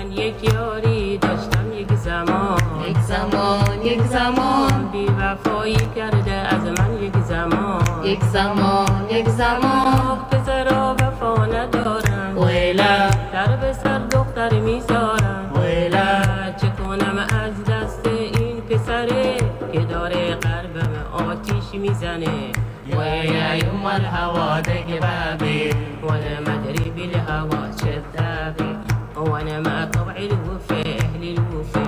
من یک یاری داشتم یک زمان بی وفایی کرده از من یک زمان پسرا وفا ندارن ویلا در به سر دختر میذارن ویلا چه کنم از دست این پسره که داره قلبم آتیش میزنه ويا يما الهوى دقبابي وانا ما ادري بالهوى شذابي وانا ما طبع الوفا اهل الوفا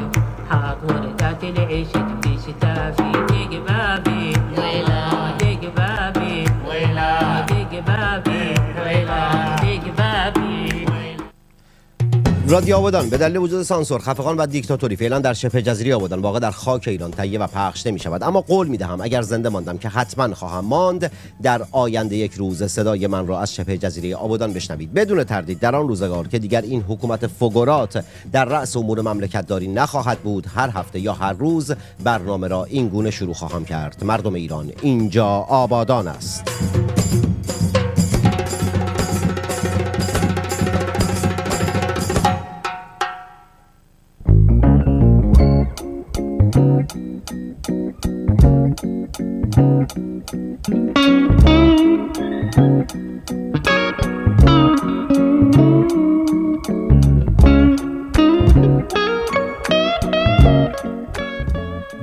حاط وردات العشق في شتافي دقبابي ويلا دقبابي ويلا دقبابي ويلا دقبابي. رادیو آبادان به دلیل وجود سانسور، خفقان و دیکتاتوری فعلا در شبه جزیره آبادان واقع در خاک ایران تهیه و پخش نمی‌شود، اما قول می‌دهم اگر زنده ماندم که حتما خواهم ماند، در آینده یک روز صدای من را از شبه جزیره آبادان بشنوید. بدون تردید در آن روزگار که دیگر این حکومت فقرات در رأس امور مملکت داری نخواهد بود، هر هفته یا هر روز برنامه را این گونه شروع خواهم کرد: مردم ایران، اینجا آبادان است.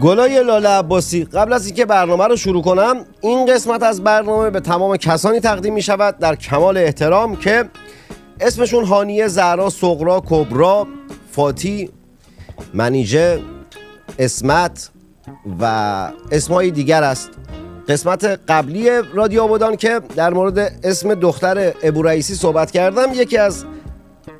گلای لاله عباسی، قبل از اینکه برنامه رو شروع کنم، این قسمت از برنامه به تمام کسانی تقدیم می شود در کمال احترام که اسمشون هانیه، زهرا، صغرا، کبرا، فاتی، منیژه، اسمت و اسمای دیگر است. قسمت قبلی رادیو آبادان که در مورد اسم دختر ابو رئیسی صحبت کردم، یکی از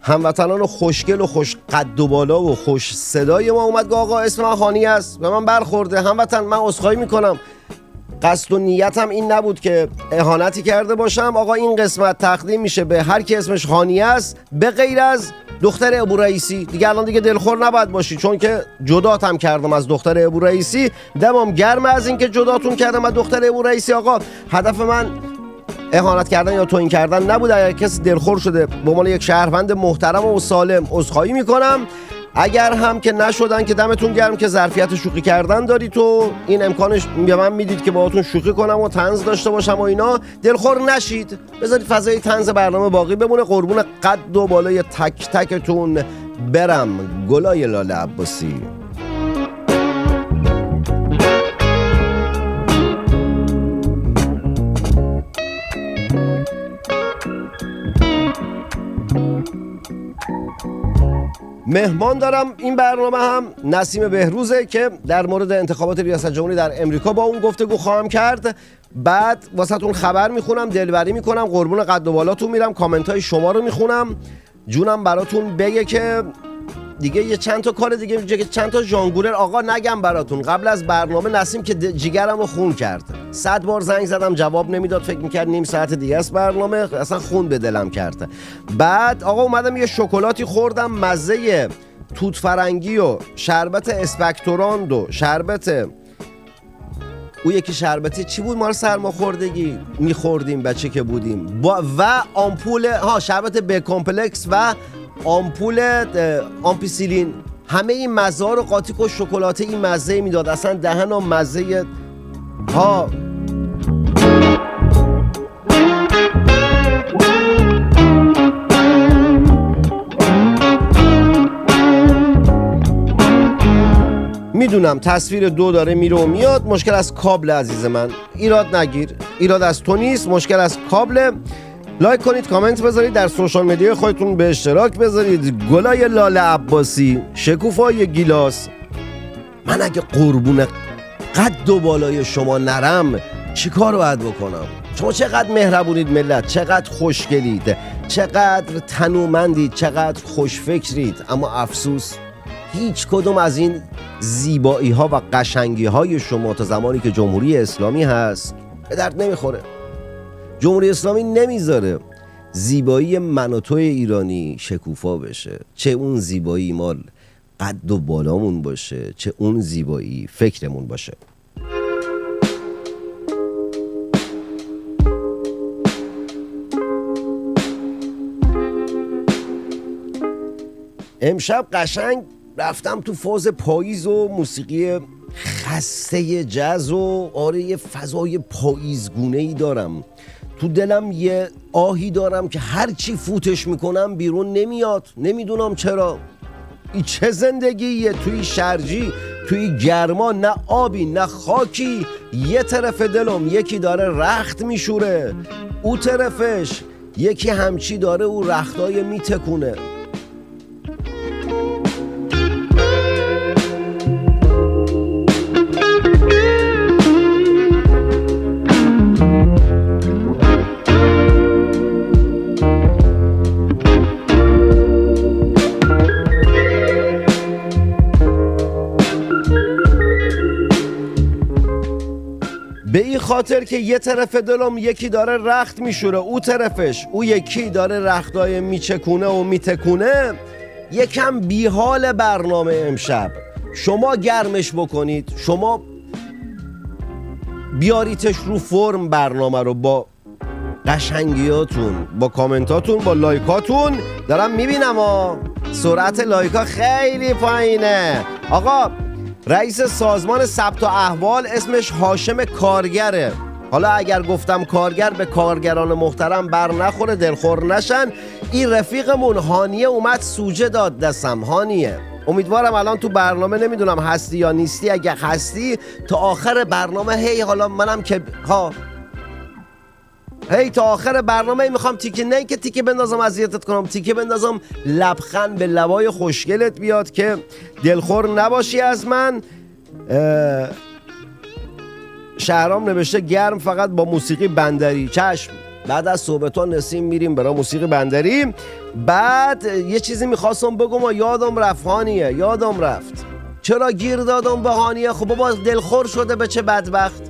هموطنان خوشگل و خوش قد و بالا و خوش صدای ما اومد که آقا اسم من هانیه است، به من برخورده. هموطن، من عذرخواهی میکنم، قصد و نیتم این نبود که اهانتی کرده باشم. آقا این قسمت تقدیم میشه به هر کی اسمش هانیه است به غیر از دختر ابو رئیسی. دیگه الان دیگه دلخور نباید باشی، چون که جداتم کردم از دختر ابو رئیسی، دمم گرم از این که جداتون کردم از دختر ابو رئیسی. آقا هدف من اهانت کردن یا توهین کردن نبود. اگر کسی دلخور شده به عنوان یک شهروند محترم و سالم عذرخواهی میکنم. اگر هم که نشدن که دمتون گرم که ظرفیت شوخی کردن داری تو، این امکانش به من میدید که باهاتون شوخی کنم و طنز داشته باشم و اینا. دلخور نشید، بذارید فضای طنز برنامه باقی بمونه. قربون قد و بالای تک تکتون برم. گلای لاله عباسی. مهمان دارم این برنامه هم نسیم بهروزه که در مورد انتخابات ریاست جمهوری در امریکا با اون گفتگو خواهم کرد. بعد واسهتون خبر میخونم، دلبری میکنم، قربون قد و بالاتون میرم، کامنت های شما رو میخونم، جونم براتون بگه که دیگه یه چند تا کار دیگه، چند تا ژانگولر آقا نگم براتون. قبل از برنامه نسیم که جیگرم رو خون کرد، 100 بار زنگ زدم جواب نمیداد، فکر میکرد نیم ساعت دیگه است برنامه، اصلا خون به دلم کرد. بعد آقا اومدم یه شکلاتی خوردم، مزه توت فرنگی و شربت اسپکتوراند و شربت او یکی شربتی چی بود ما سرماخوردگی میخوردیم بچه که بودیم و آمپول شربت ب کمپلکس و آمپول آمپیسیلین. همه این مزه ها رو قاطی و شکلاته این مزه میداد، اصلا دهنم مزه ها. میدونم تصویر دو داره میره و میاد، مشکل از کابل عزیز من، ایراد نگیر، ایراد از تو نیست، مشکل از کابل. لایک کنید، کامنت بذارید، در سوشال مدیا خودتون به اشتراک بذارید. گلای لاله عباسی، شکوفای گیلاس. من اگه قربون قد و بالای شما نرم چی کار باید بکنم؟ شما چقدر مهربونید ملت، چقدر خوشگلید، چقدر تنومندید، چقدر خوشفکرید، اما افسوس هیچ کدوم از این زیبایی ها و قشنگی های شما تا زمانی که جمهوری اسلامی هست به درد نمیخوره. جمهوری اسلامی نمیذاره زیبایی من و توی ایرانی شکوفا بشه، چه اون زیبایی مال قد و بالامون باشه، چه اون زیبایی فکرمون باشه. امشب قشنگ رفتم تو فاز پاییز و موسیقی خسته جاز و آره یه فضای پاییزگونه‌ای دارم. تو دلم یه آهی دارم که هرچی فوتش میکنم بیرون نمیاد، نمیدونم چرا. این چه زندگیه توی شرجی، توی گرما، نه آبی نه خاکی. یه طرف دلم یکی داره رخت میشوره، او طرفش یکی همچی داره او رختای میتکونه. به این خاطر که یه طرف دلم یکی داره رخت میشوره، او طرفش او یکی داره رختای میچکونه و میتکونه. یکم بیحال برنامه امشب. شما گرمش بکنید، شما بیاریتش رو فرم برنامه رو با قشنگیاتون، با کامنتاتون، با لایکاتون. دارم میبینم سرعت لایکا خیلی پایینه. آقا رئیس سازمان ثبت احوال اسمش هاشم کارگره. حالا اگر گفتم کارگر به کارگران محترم بر نخوره، دلخور نشن. این رفیقمون هانیه اومد سوجه داد دستم. هانیه امیدوارم الان تو برنامه، نمیدونم هستی یا نیستی. اگر هستی تا آخر برنامه هی حالا منم که هی تا آخر برنامه میخوام تیکه، نه که تیکه بندازم اذیتت کنم، تیکه بندازم لبخند به لبای خوشگلت بیاد که دلخور نباشی از من. شهرام نوشته گرم فقط با موسیقی بندری. چشم، بعد از صحبتان نسیم میریم برای موسیقی بندری. بعد یه چیزی میخواستم بگم و یادم رفت. هانیه یادم رفت. چرا گیر دادم به هانیه؟ خب بابا دلخور شده به چه بدبخت،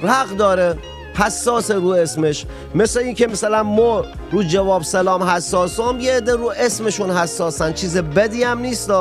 حق داره، حساس رو اسمش. مثل این که مثلا ما رو جواب سلام حساسم، یه عده رو اسمشون حساسن. چیز بدی هم نیست.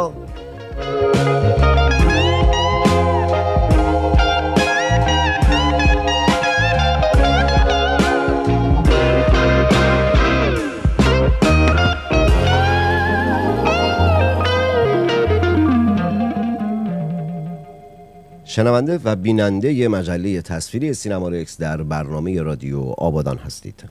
شنونده و بیننده ی مجله تصویری سینما رکس در برنامه رادیو آبادان هستید.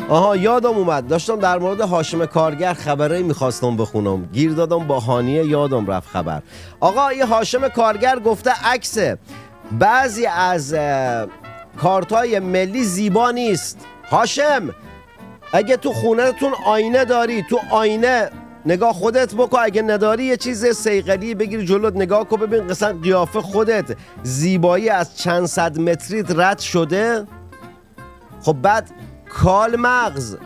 آها یادم اومد، داشتم در مورد هاشم کارگر خبری میخواستم بخونم، گیر دادم با هانیه، یادم رفت خبر. آقا این هاشم کارگر گفته عکس بعضی از کارتای ملی زیبا نیست. هاشم اگه تو خونه‌تون آینه داری، تو آینه نگاه خودت بکن. اگه نداری یه چیز صیقلی بگیر جلوت نگاه کن، ببین قصد قیافه خودت زیبایی از چند صد متریت رد شده. خب بعد کال مغز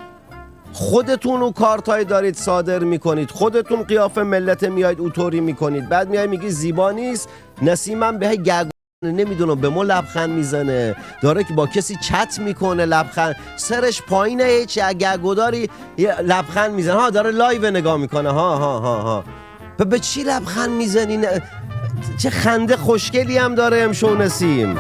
خودتون و کارتای دارید صادر میکنید، خودتون قیافه ملت میاید اوتوری میکنید، بعد میای میگی زیبا نیست. نسیمم به گگ نمیدونم به ما لبخند میزنه، داره که با کسی چت میکنه لبخند، سرش پایینه، هیچ گگوداری لبخند میزنه. ها داره لایو نگاه میکنه. ها به چی لبخند میزنی؟ چه خنده خوشگلی هم داره امشو نسیم.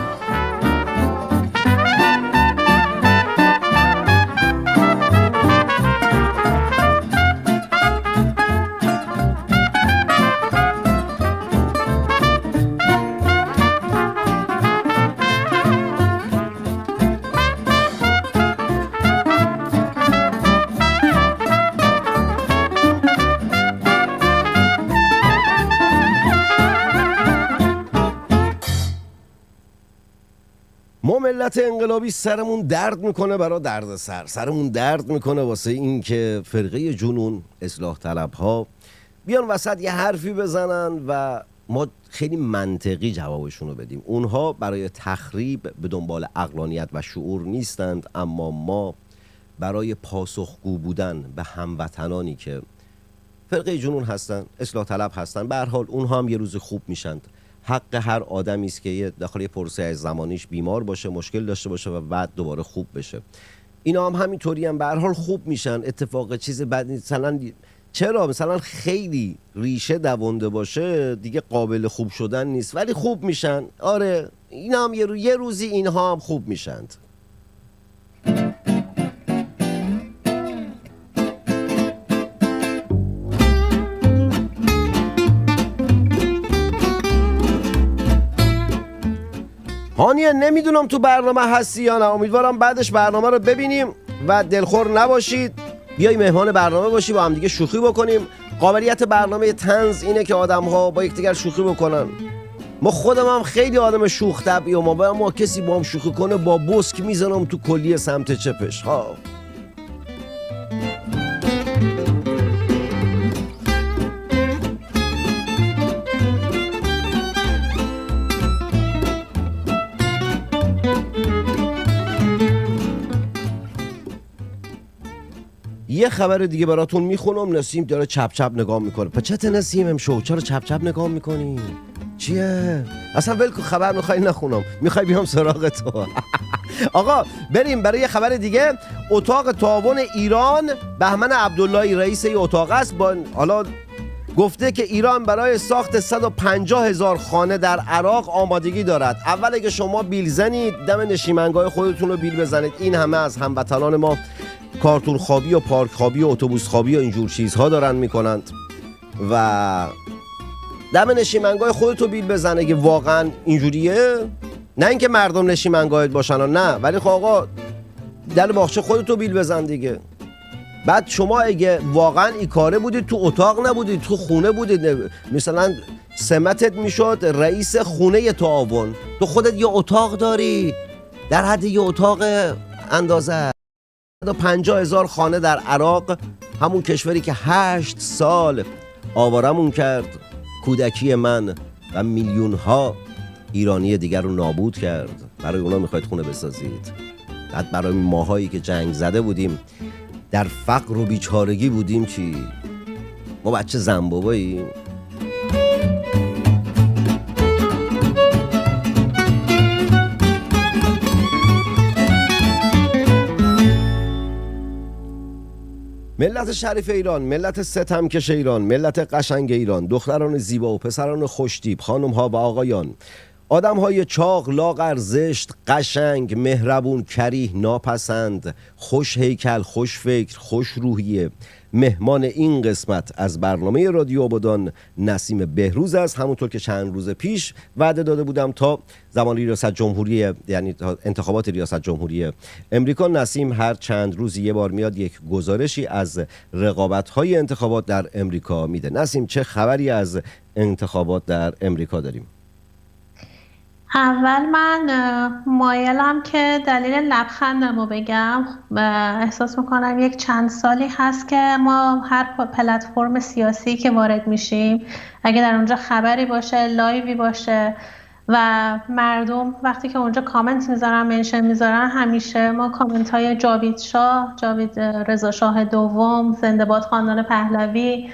ما ملت انقلابی سرمون درد میکنه برای درد سرمون درد میکنه واسه این که فرقه جنون اصلاح طلب ها بیان وسط یه حرفی بزنن و ما خیلی منطقی جوابشون رو بدیم. اونها برای تخریب به دنبال عقلانیت و شعور نیستند، اما ما برای پاسخگو بودن به هموطنانی که فرقه جنون هستن، اصلاح طلب هستن، به هر حال اونها هم یه روز خوب میشن. حق هر آدمی است که داخل یه پروسه از زمانیش بیمار باشه، مشکل داشته باشه و بعد دوباره خوب بشه. اینا هم همینطوری هم به هر حال خوب میشن. اتفاق چیز بد نیست. مثلا چرا مثلا خیلی ریشه دوونده باشه دیگه قابل خوب شدن نیست، ولی خوب میشن. آره اینا هم یه روزی اینها هم خوب میشند. هانیه نمیدونم تو برنامه هستی یا نه، امیدوارم بعدش برنامه رو ببینیم و دلخور نباشید، بیای مهمان برنامه باشی، با هم دیگه شوخی بکنیم. قابلیت برنامه طنز اینه که آدم ها با یکدیگر شوخی بکنن. ما خودم هم خیلی آدم شوخ طبعی و ما کسی با هم شوخی کنه با بسک میزنم تو کلیه سمت چپش ها. یه خبر دیگه براتون میخونم. نسیم داره چپ چپ نگاه میکنه. پچت نسیم امشو چرا چپ چپ نگاه میکنی؟ چیه؟ اصلا ولکو خبر میخوای نخونم، میخوای بیام سراغ تو. آقا بریم برای یه خبر دیگه. اتاق تعاون ایران، بهمن عبداللهی رئیس این اتاق است، حالا گفته که ایران برای ساخت 150,000 خانه در عراق آمادگی دارد. اول اگه شما بیل زنید دم نشیمنگاه خودتون رو بیل بزنید. این همه از هموطنان ما کارتون خوابی و پارک خوابی و اتوبوس خوابی و اینجور چیزها دارن میکنند و دم نشیمنگاه خودتو بیل بزنه که واقعا اینجوریه. نه اینکه مردم نشیمنگاهت باشن نه، ولی خب آقا در باغچه خودتو بیل بزن دیگه. بعد شما اگه واقعا این کاره بودید، تو اتاق نبودید، تو خونه بودید، مثلا سمتت میشد رئیس خونه تعاون، تو خودت یه اتاق داری در حد یه اتاق اندازه 150,000 خانه در عراق، همون کشوری که 8 سال آوارمون کرد، کودکی من و میلیون ها ایرانی دیگر رو نابود کرد. برای اونا میخواید خونه بسازید؟ بعد برای ماهایی که جنگ زده بودیم، در فقر و بیچارگی بودیم چی؟ ما بچه زنباباییم؟ ملت شریف ایران، ملت ستمکش ایران، ملت قشنگ ایران، دختران زیبا و پسران خوشتیپ، خانم ها و آقایان، آدم های چاق، لاغر، زشت، قشنگ، مهربون، کریه، ناپسند، خوش هیکل، خوش فکر، خوش روحیه، مهمان این قسمت از برنامه رادیو آبادان نسیم بهروز است. همونطور که چند روز پیش وعده داده بودم تا زمان ریاست جمهوری، یعنی انتخابات ریاست جمهوری امریکا، نسیم هر چند روزی یه بار میاد یک گزارشی از رقابت‌های انتخابات در امریکا میده. نسیم چه خبری از انتخابات در امریکا داریم؟ اول من مایلم که دلیل لبخندم رو بگم. احساس میکنم یک چند سالی هست که ما هر پلتفرم سیاسی که وارد میشیم، اگه در اونجا خبری باشه، لایوی باشه و مردم وقتی که اونجا کامنت میذارن، منشن میذارن، همیشه ما کامنت های جاوید شاه، جاوید رضا شاه دوم، زنده باد خاندان پهلوی،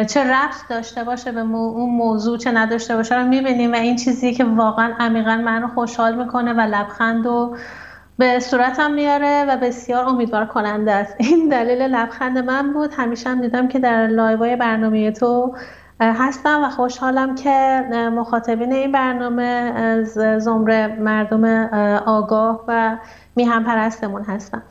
چه ربط داشته باشه به اون موضوع چه نداشته باشه رو میبینیم و این چیزی که واقعا عمیقا منو خوشحال میکنه و لبخند رو به صورتم میاره و بسیار امیدوار کننده است. این دلیل لبخند من بود. همیشه هم دیدم که در لایوهای برنامه تو هستم و خوشحالم که مخاطبین این برنامه از زمره مردم آگاه و میهم پرستمون هستن.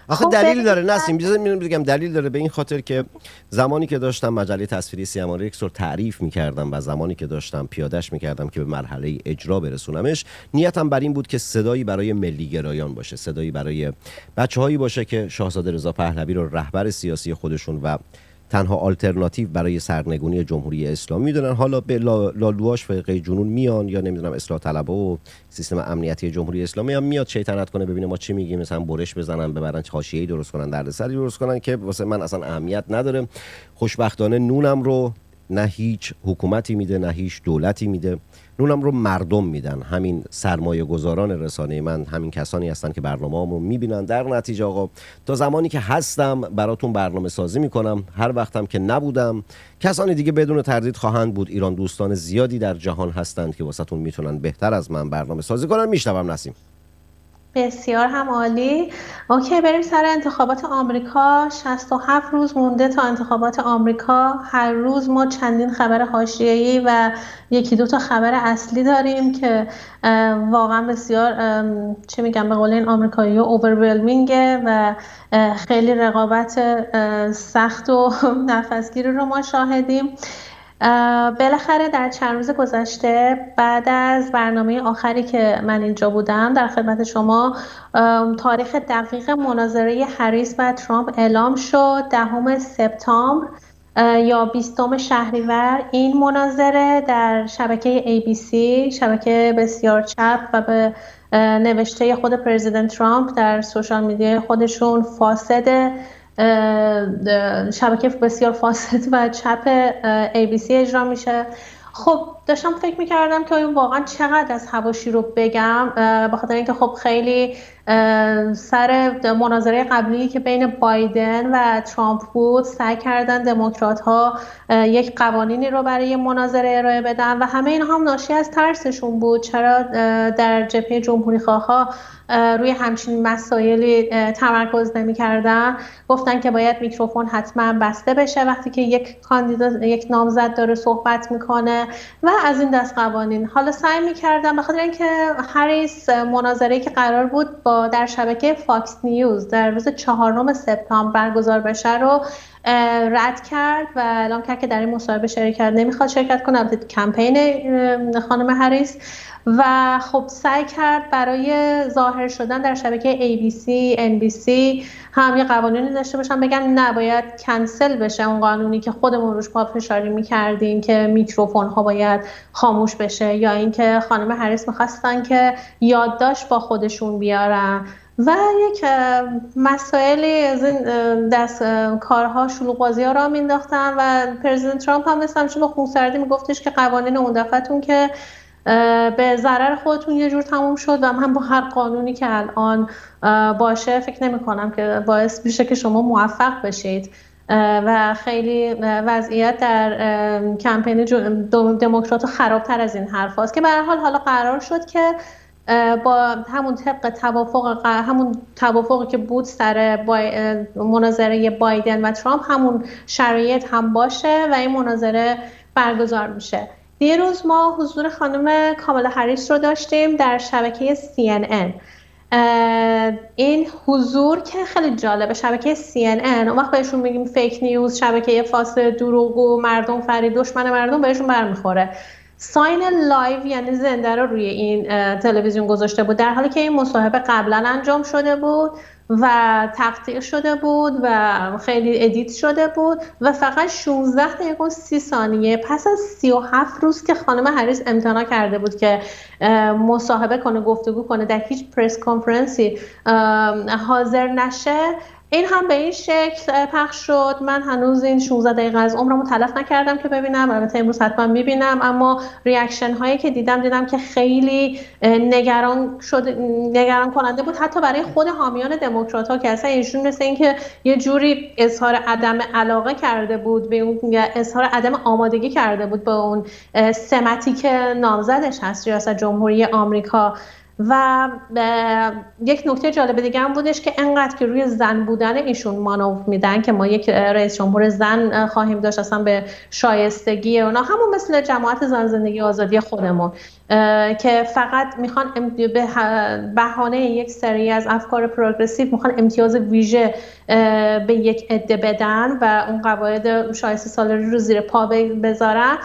آخه دلیل داره نسیم، بگم دلیل داره، به این خاطر که زمانی که داشتم مجله تصویری سیما رو یک سر تعریف می‌کردم و زمانی که داشتم پیاده‌اش می‌کردم که به مرحله اجرا برسونمش، نیتم بر این بود که صدایی برای ملی گرایان باشه، صدایی برای بچه‌هایی باشه که شاهزاده رضا پهلوی رو رهبر سیاسی خودشون و تنها آلترناتیو برای سرنگونی جمهوری اسلامی میدونن. حالا به لالواش فرقه جنون میان یا نمیدونم اصلاح طلبه و سیستم امنیتی جمهوری اسلامی هم میاد شیطنت کنه، ببینه ما چی میگیم، مثلا برش بزنن، ببرن حاشیه‌ای درست کنن، دردسری درست کنن که واسه من اصلا اهمیت نداره. خوشبختانه نونم رو نه هیچ حکومتی میده نه هیچ دولتی میده، نونم رو مردم میدن. همین سرمایه گذاران رسانه من، همین کسانی هستن که برنامه‌امو میبینن. در نتیجه آقا تا زمانی که هستم براتون برنامه سازی میکنم، هر وقتم که نبودم کسانی دیگه بدون تردید خواهند بود. ایران دوستان زیادی در جهان هستند که واسهتون میتونن بهتر از من برنامه سازی کنن. میشنوم نسیم. بسیار هم عالی. اوکی، بریم سر انتخابات آمریکا. 67 روز مونده تا انتخابات آمریکا. هر روز ما چندین خبر حاشیه‌ای و یکی دو تا خبر اصلی داریم که واقعا بسیار چه میگم به قول این آمریکایی‌ها اوورولمینگه و خیلی رقابت سخت و نفسگیری رو ما شاهدیم. بالاخره در چند روز گذشته بعد از برنامه آخری که من اینجا بودم در خدمت شما، تاریخ دقیق مناظره هریس و ترامپ اعلام شد. 10 سپتامبر یا 20 شهریور این مناظره در شبکه ABC، شبکه بسیار چپ و به نوشته خود پرزیدنت ترامپ در سوشال میدیا خودشون فاسد، شبکه بسیار فاسد و چپ ABC اجرا میشه. خب داشتم فکر میکردم که واقعا چقدر از حواشی رو بگم، بخاطر اینکه خب خیلی سر مناظره قبلی که بین بایدن و ترامپ بود سعی کردن دموکرات ها یک قوانینی رو برای مناظره ارائه بدن و همه اینها هم ناشی از ترسشون بود. چرا در جبهه جمهوری خواه ها روی همچین مسائلی تمرکز نمی کردن؟ گفتن که باید میکروفون حتما بسته بشه وقتی که یک نامزد داره صحبت میکنه و از این دست قوانین. حالا سعی میکردم بخاطر اینکه هریس مناظره‌ای که قرار بود در شبکه فاکس نیوز در روز 4 سپتامبر برگزار بشه رو رد کرد و اعلام کرد که در این مصاحبه نمیخواد شرکت کنه. البته کمپین خانم هریس و خب سعی کرد برای ظاهر شدن در شبکه ABC، NBC هم یه قوانینی داشته باشن بگن نه باید کنسل بشه اون قانونی که خودمون روش پافشاری میکردیم که میکروفون ها باید خاموش بشه، یا اینکه خانم هریس میخواستن که یادداشت با خودشون بیارن و یک مسائلی از این دست کارها شلوغ بازی ها را مینداختن و پرزیدنت ترامپ هم مثل همیشه با خونسردی میگفتش که قوانین اون دفعتون که به ضرر خودتون یه جور تموم شد و من با هر قانونی که الان باشه فکر نمی کنم که باعث بشه که شما موفق بشید و خیلی وضعیت در کمپین دموکرات خرابتر از این حرف هاست که به هر حال حالا قرار شد که با همون طبق توافقی که بود سر مناظره بایدن و ترامپ همون شرایط هم باشه و این مناظره برگزار میشه. دیروز ما حضور خانم کامالا هریس رو داشتیم در شبکه CNN. این حضور که خیلی جالبه، شبکه CNN اون وقت بهشون میگیم فیک نیوز، شبکه فاسد، دروغگو، مردم فریب، دشمن مردم بهشون برمیخوره. ساین لایو یعنی زنده رو روی این تلویزیون گذاشته بود، در حالی که این مصاحبه قبلا انجام شده بود و تقطیع شده بود و خیلی ادیت شده بود و فقط 16 دقیقه و 30 ثانیه پس از 37 روز که خانم هریس امتناع کرده بود که مصاحبه کنه، گفتگو کنه، در هیچ پرس کانفرنسی حاضر نشه، این هم به این شکل پخش شد. من هنوز این 16 دقیقه از عمرمو تلف نکردم که ببینم، البته امروز حتما میبینم، اما ریاکشن هایی که دیدم که خیلی نگران کننده بود، حتی برای خود حامیان دموکرات ها که اصلا ایشون مثل این که یه جوری اظهار عدم علاقه کرده بود به اون، اظهار عدم آمادگی کرده بود به اون سمتی که نامزدش هست ریاست جمهوری آمریکا. و یک نکته جالب دیگه هم بودش که انقدر که روی زن بودن ایشون مانور میدن که ما یک رئیس جمهور زن خواهیم داشت اصلا به شایستگی اونا، همون مثل جماعت زن زندگی آزادی خودمون که فقط میخوان به بهانه یک سری از افکار پروگرسیو میخوان امتیاز ویژه به یک عده بدن و اون قواعد شایسته سالاری رو زیر پا بذارن.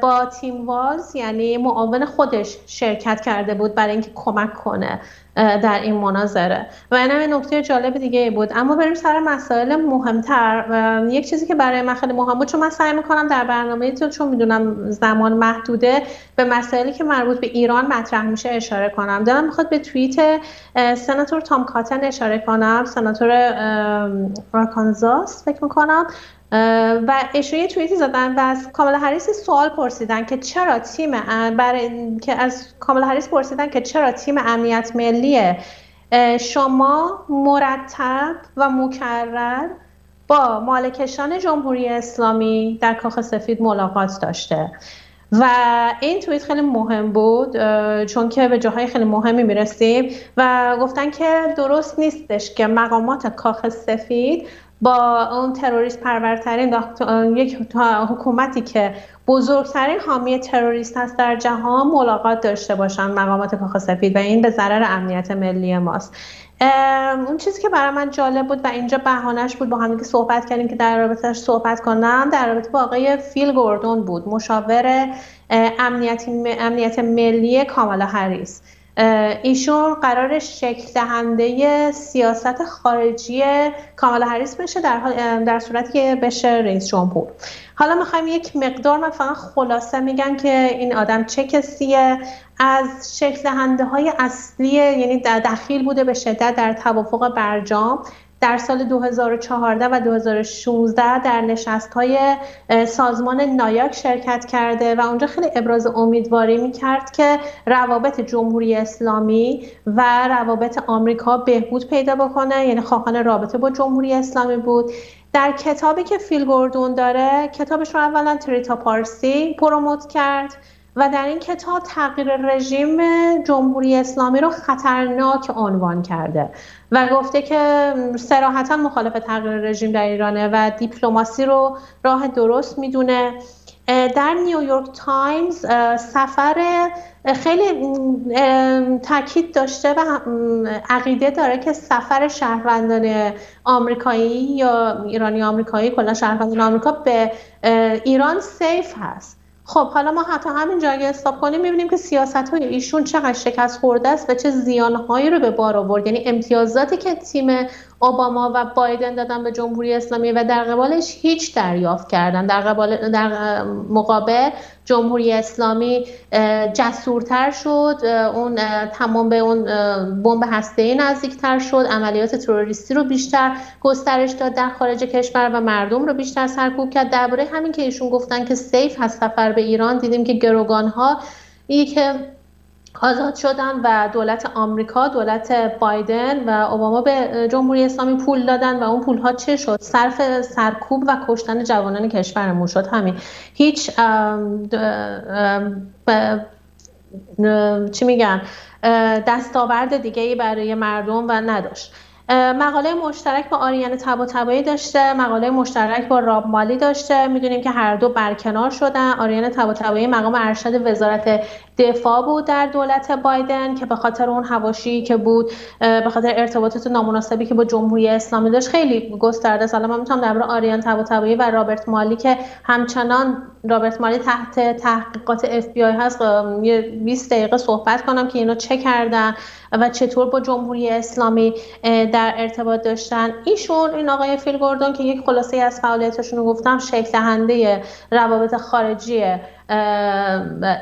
با تیم والز یعنی معاون خودش شرکت کرده بود برای اینکه کمک کنه در این مناظره و این هم نکته جالب دیگه بود. اما بریم سر مسائل مهمتر. یک چیزی که برای من خیلی مهم بود، چون من سعی میکنم در برنامه چون میدونم زمان محدوده به مسائلی که مربوط به ایران مطرح میشه اشاره کنم. دلم میخواد به توییت سناتور تام کاتن اشاره کنم، سناتور آرکانزاس فکر میکنم، و ایشون یه توییتی زدن و از کامالا هریس سوال پرسیدن که چرا تیم امنیت ملی شما مرتب و مکرر با مالکشان جمهوری اسلامی در کاخ سفید ملاقات داشته و این توییت خیلی مهم بود چون که به جاهای خیلی مهمی میرسیم و گفتن که درست نیستش که مقامات کاخ سفید با اون تروریست پرورترین یک حکومتی که بزرگترین حامی تروریست هست در جهان ملاقات داشته باشن مقامات کاخ سفید و این به ضرر امنیت ملی ماست. اون چیزی که برای من جالب بود و اینجا بهانه‌اش بود با هم دیگه صحبت کردیم که در رابطه‌اش صحبت کنم در رابطه با آقای فیل گوردون بود، مشاور امنیت ملی کامالا هریس. ایشون قرار شکل دهنده سیاست خارجی کامالا هریس بشه در صورتی که بشه رئیس جمهور. حالا میخوایم یک مقدار مثلا خلاصه میگن که این آدم چه کسیه. از شکل دهنده های اصلی یعنی دخیل بوده به شدت در توافق برجام در سال 2014 و 2016 در نشست‌های سازمان نایاک شرکت کرده و اونجا خیلی ابراز امیدواری می‌کرد که روابط جمهوری اسلامی و روابط آمریکا بهبود پیدا بکنه، یعنی خواهان رابطه با جمهوری اسلامی بود. در کتابی که فیل گوردون داره، کتابش رو اولا تریتا پارسی پروموت کرد و در این کتاب تغییر رژیم جمهوری اسلامی رو خطرناک عنوان کرده و گفته که صراحتاً مخالف تغییر رژیم در ایرانه و دیپلماسی رو راه درست میدونه. در نیویورک تایمز سفر خیلی تاکید داشته و عقیده داره که سفر شهروندان آمریکایی یا ایرانی آمریکایی کلا شهروندان آمریکا به ایران سیف هست. خب حالا ما حتی همین جا اگه حساب کنیم می‌بینیم که سیاست‌های ایشون چقدر شکست خورده است و چه زیان‌هایی رو به بار آورد. یعنی امتیازاتی که تیم اوباما و بایدن دادن به جمهوری اسلامی و در قبالش هیچ دریافت کردن. در مقابل جمهوری اسلامی جسورتر شد، اون تمام به اون بمب هسته‌ای نزدیکتر شد، عملیات تروریستی رو بیشتر گسترش داد در خارج کشور و مردم رو بیشتر سرکوب کرد. درباره همین که ایشون گفتن که سیف هست سفر به ایران، دیدیم که گروگان‌ها که آزاد شدن و دولت آمریکا، دولت بایدن و اوباما به جمهوری اسلامی پول دادن و اون پولها چه شد؟ صرف سرکوب و کشتن جوانان کشورمون شد. همین هیچ چی میگن دستاورد دیگه‌ای برای مردم و نداشت. مقاله مشترک با آریان طباطبایی داشته، مقاله مشترک با راب مالی داشته. میدونیم که هر دو برکنار شدن. آریان طباطبایی مقام ارشد وزارت دفاع بود در دولت بایدن که به خاطر اون حواشی که بود، به خاطر ارتباطات نامناسبی که با جمهوری اسلامی داشت خیلی گسترده است. من میتونم درباره آریان طباطبایی و رابرت مالی که همچنان رابرت مالی تحت تحقیقات اف بی آی هست یه 20 دقیقه صحبت کنم که اینا چه کردن و چطور با جمهوری اسلامی در ارتباط داشتن. این آقای فیل گوردون که یک خلاصه از فعالیتاشون رو گفتم، شکل دهنده روابط خارجی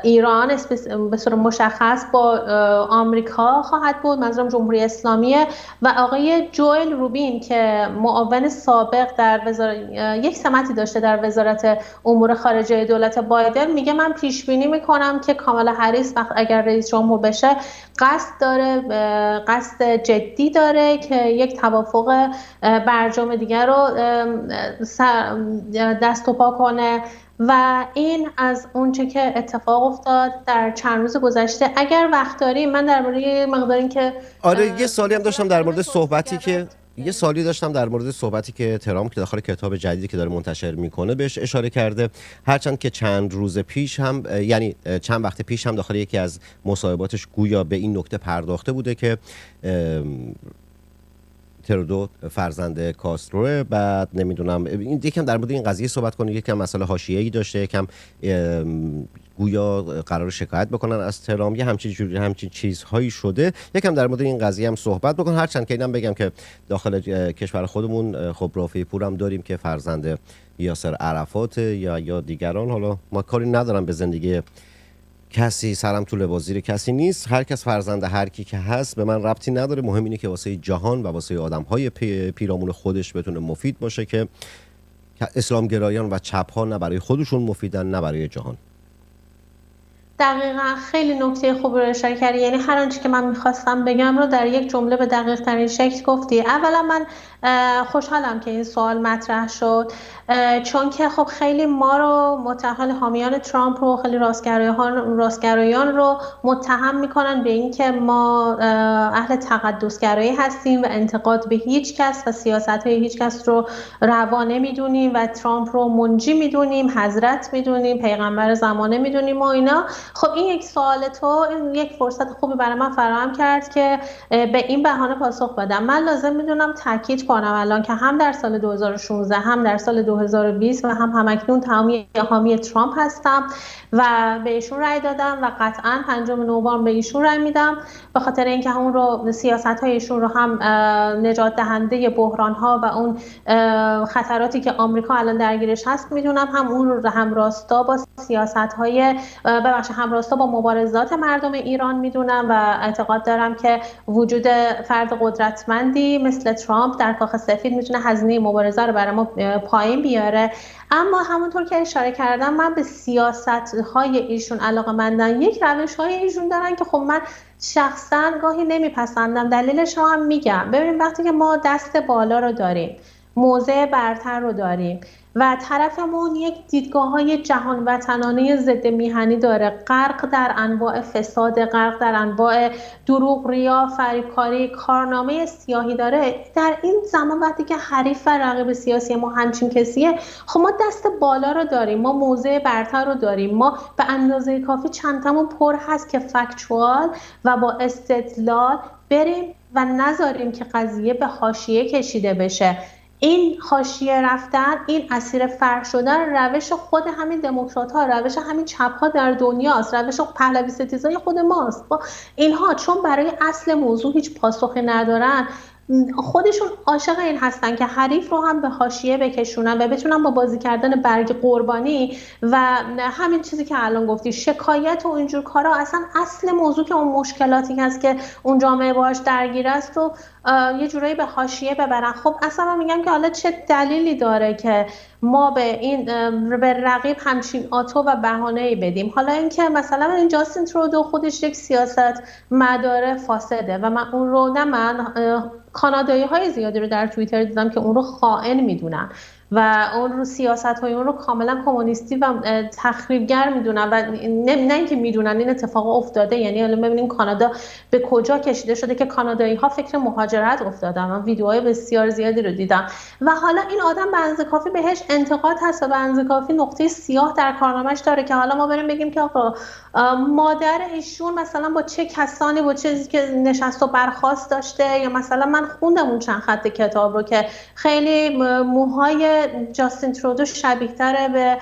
ایران به صورت مشخص با آمریکا خواهد بود، منظورم جمهوری اسلامیه. و آقای جوئل روبین که معاون سابق در یک سمتی داشته در وزارت امور خارجه دولت بایدن، میگه من پیش بینی میکنم که کامالا هریس اگر رئیس جمهور بشه قصد جدی داره که یک توافق برجام دیگر رو دست و پا کنه و این از اونچه که اتفاق افتاد در چند روز گذشته. اگر وقت داریم من درباره مقداری که یه سوالی هم داشتم در مورد صحبتی که ترامپ که داخل کتاب جدیدی که داره منتشر میکنه بهش اشاره کرده، هرچند که چند روز پیش هم یعنی چند وقت پیش هم داخل یکی از مصاحباتش گویا به این نکته پرداخته بوده که ترودو فرزند کاستروه. بعد نمیدونم این یکم در مورد این قضیه صحبت کنه، یکم مسئله حاشیه‌ای داشته، یکم گویا قرار شکایت بکنن از ترامپ، یه همچین چیزهایی شده. یکم در مورد این قضیه هم صحبت بکن، هرچند که اینم بگم که داخل کشور خودمون خب رافعی پور هم داریم که فرزند یاسر عرفات یا دیگران. حالا ما کاری ندارم به زندگی کسی، سرم تو لباس زیر کسی نیست، هر کس فرزند هر کی که هست به من ربطی نداره. مهم اینه که واسه جهان و واسه آدم‌های پیرامون خودش بتونه مفید باشه که اسلام گرایان و چپ ها نه برای خودشون مفیدن نه برای جهان. دقیقا خیلی نکته خوب رو اشاره کردی. یعنی هر آنچه که من میخواستم بگم رو در یک جمله به دقیق ترین شکل گفتی. اولا من خوشحالم که این سوال مطرح شد، چون که خب خیلی ما رو متأهل حامیان ترامپ رو، خیلی راستگرایان رو متهم میکنن به این که ما اهل تقدسگرایی هستیم و انتقاد به هیچ کس و سیاست‌های هیچ کس رو روا نمیدونیم و ترامپ رو منجی میدونیم، حضرت میدونیم، پیغمبر زمانه میدونیم و اینا. خب این یک سوال تو، این یک فرصت خوبی برای من فراهم کرد که به این بهانه پاسخ بدم. من لازم میدونم تاکید کنم الان که هم در سال 2016 هم در سال 2020 و همکنون حامی ترامپ هستم و به ایشون رأی دادم و قطعاً 5 نوامبر به ایشون رأی میدم، به خاطر اینکه اون رو سیاست‌های ایشون رو هم نجات دهنده بحران‌ها و اون خطراتی که آمریکا الان درگیرش هست میدونم، هم اون رو همراستا با سیاست‌های همراستا با مبارزات مردم ایران میدونم و اعتقاد دارم که وجود فرد قدرتمندی مثل ترامپ در کاخ سفید میتونه هزینه مبارزه رو برای ما پایین بیاره. اما همونطور که اشاره کردم من به سیاست‌های ایشون علاقه‌مندم. یک روش‌های ایشون دارن که خب من شخصاً گاهی نمیپسندم. دلیلش رو هم میگم. ببینید وقتی که ما دست بالا رو داریم، موضع برتر رو داریم و طرفمون یک دیدگاه‌های جهان وطنانه ضد میهنی داره، غرق در انواع فساد، غرق در انواع دروغ، ریا، فریبکاری، کارنامه سیاهی داره، در این زمان وقتی که حریف و رقیب سیاسی ما همچین کسیه، خب ما دست بالا رو داریم، ما موضع برتر رو داریم، ما به اندازه کافی چندتامون پر هست که فکتوال و با استدلال بریم و نذاریم که قضیه به حاشیه کشیده بشه. این حاشیه رفتن، این اسیر فرع شدن روش خود همین دموکرات‌ها، روش همین چپ‌ها در دنیاست، روش پهلوی ستیزای خود ماست. با اینها چون برای اصل موضوع هیچ پاسخی ندارن، خودشون عاشق این هستن که حریف رو هم به حاشیه بکشونن و بتونن با بازی کردن برگ قربانی و همین چیزی که الان گفتی، شکایت و اینجور کارا، اصلا اصل موضوع که اون مشکلاتی هست که اون جامعه باهاش درگیر است و یه جورایی به حاشیه ببرن. خب اصلا من میگم که حالا چه دلیلی داره که ما به رقیب همچین آتو و بهانه‌ای بدیم؟ حالا اینکه مثلا این جاستین ترودو خودش یک سیاست مدار فاسده و من اون رو کانادایی‌های زیادی رو در توییتر دیدم که اون رو خائن میدونن و اون رو سیاست‌های اون رو کاملا کمونیستی و تخریبگر میدونن و نه اینکه میدونن، این اتفاق افتاده. یعنی الان ببینیم کانادا به کجا کشیده شده که کانادایی‌ها فکر مهاجرت افتادن. من ویدیوهای بسیار زیادی رو دیدم و حالا این آدم به اندازه کافی بهش انتقاد هست و به اندازه کافی نقطه سیاه در کارنامه‌اش داره که حالا ما بریم بگیم که آقا مادر ایشون مثلا با چه کسانی، با چیزی که نشست و برخاست داشته، یا مثلا من خوندم اون چند خط کتاب رو که خیلی موهای جاستین ترودو شبیه تره به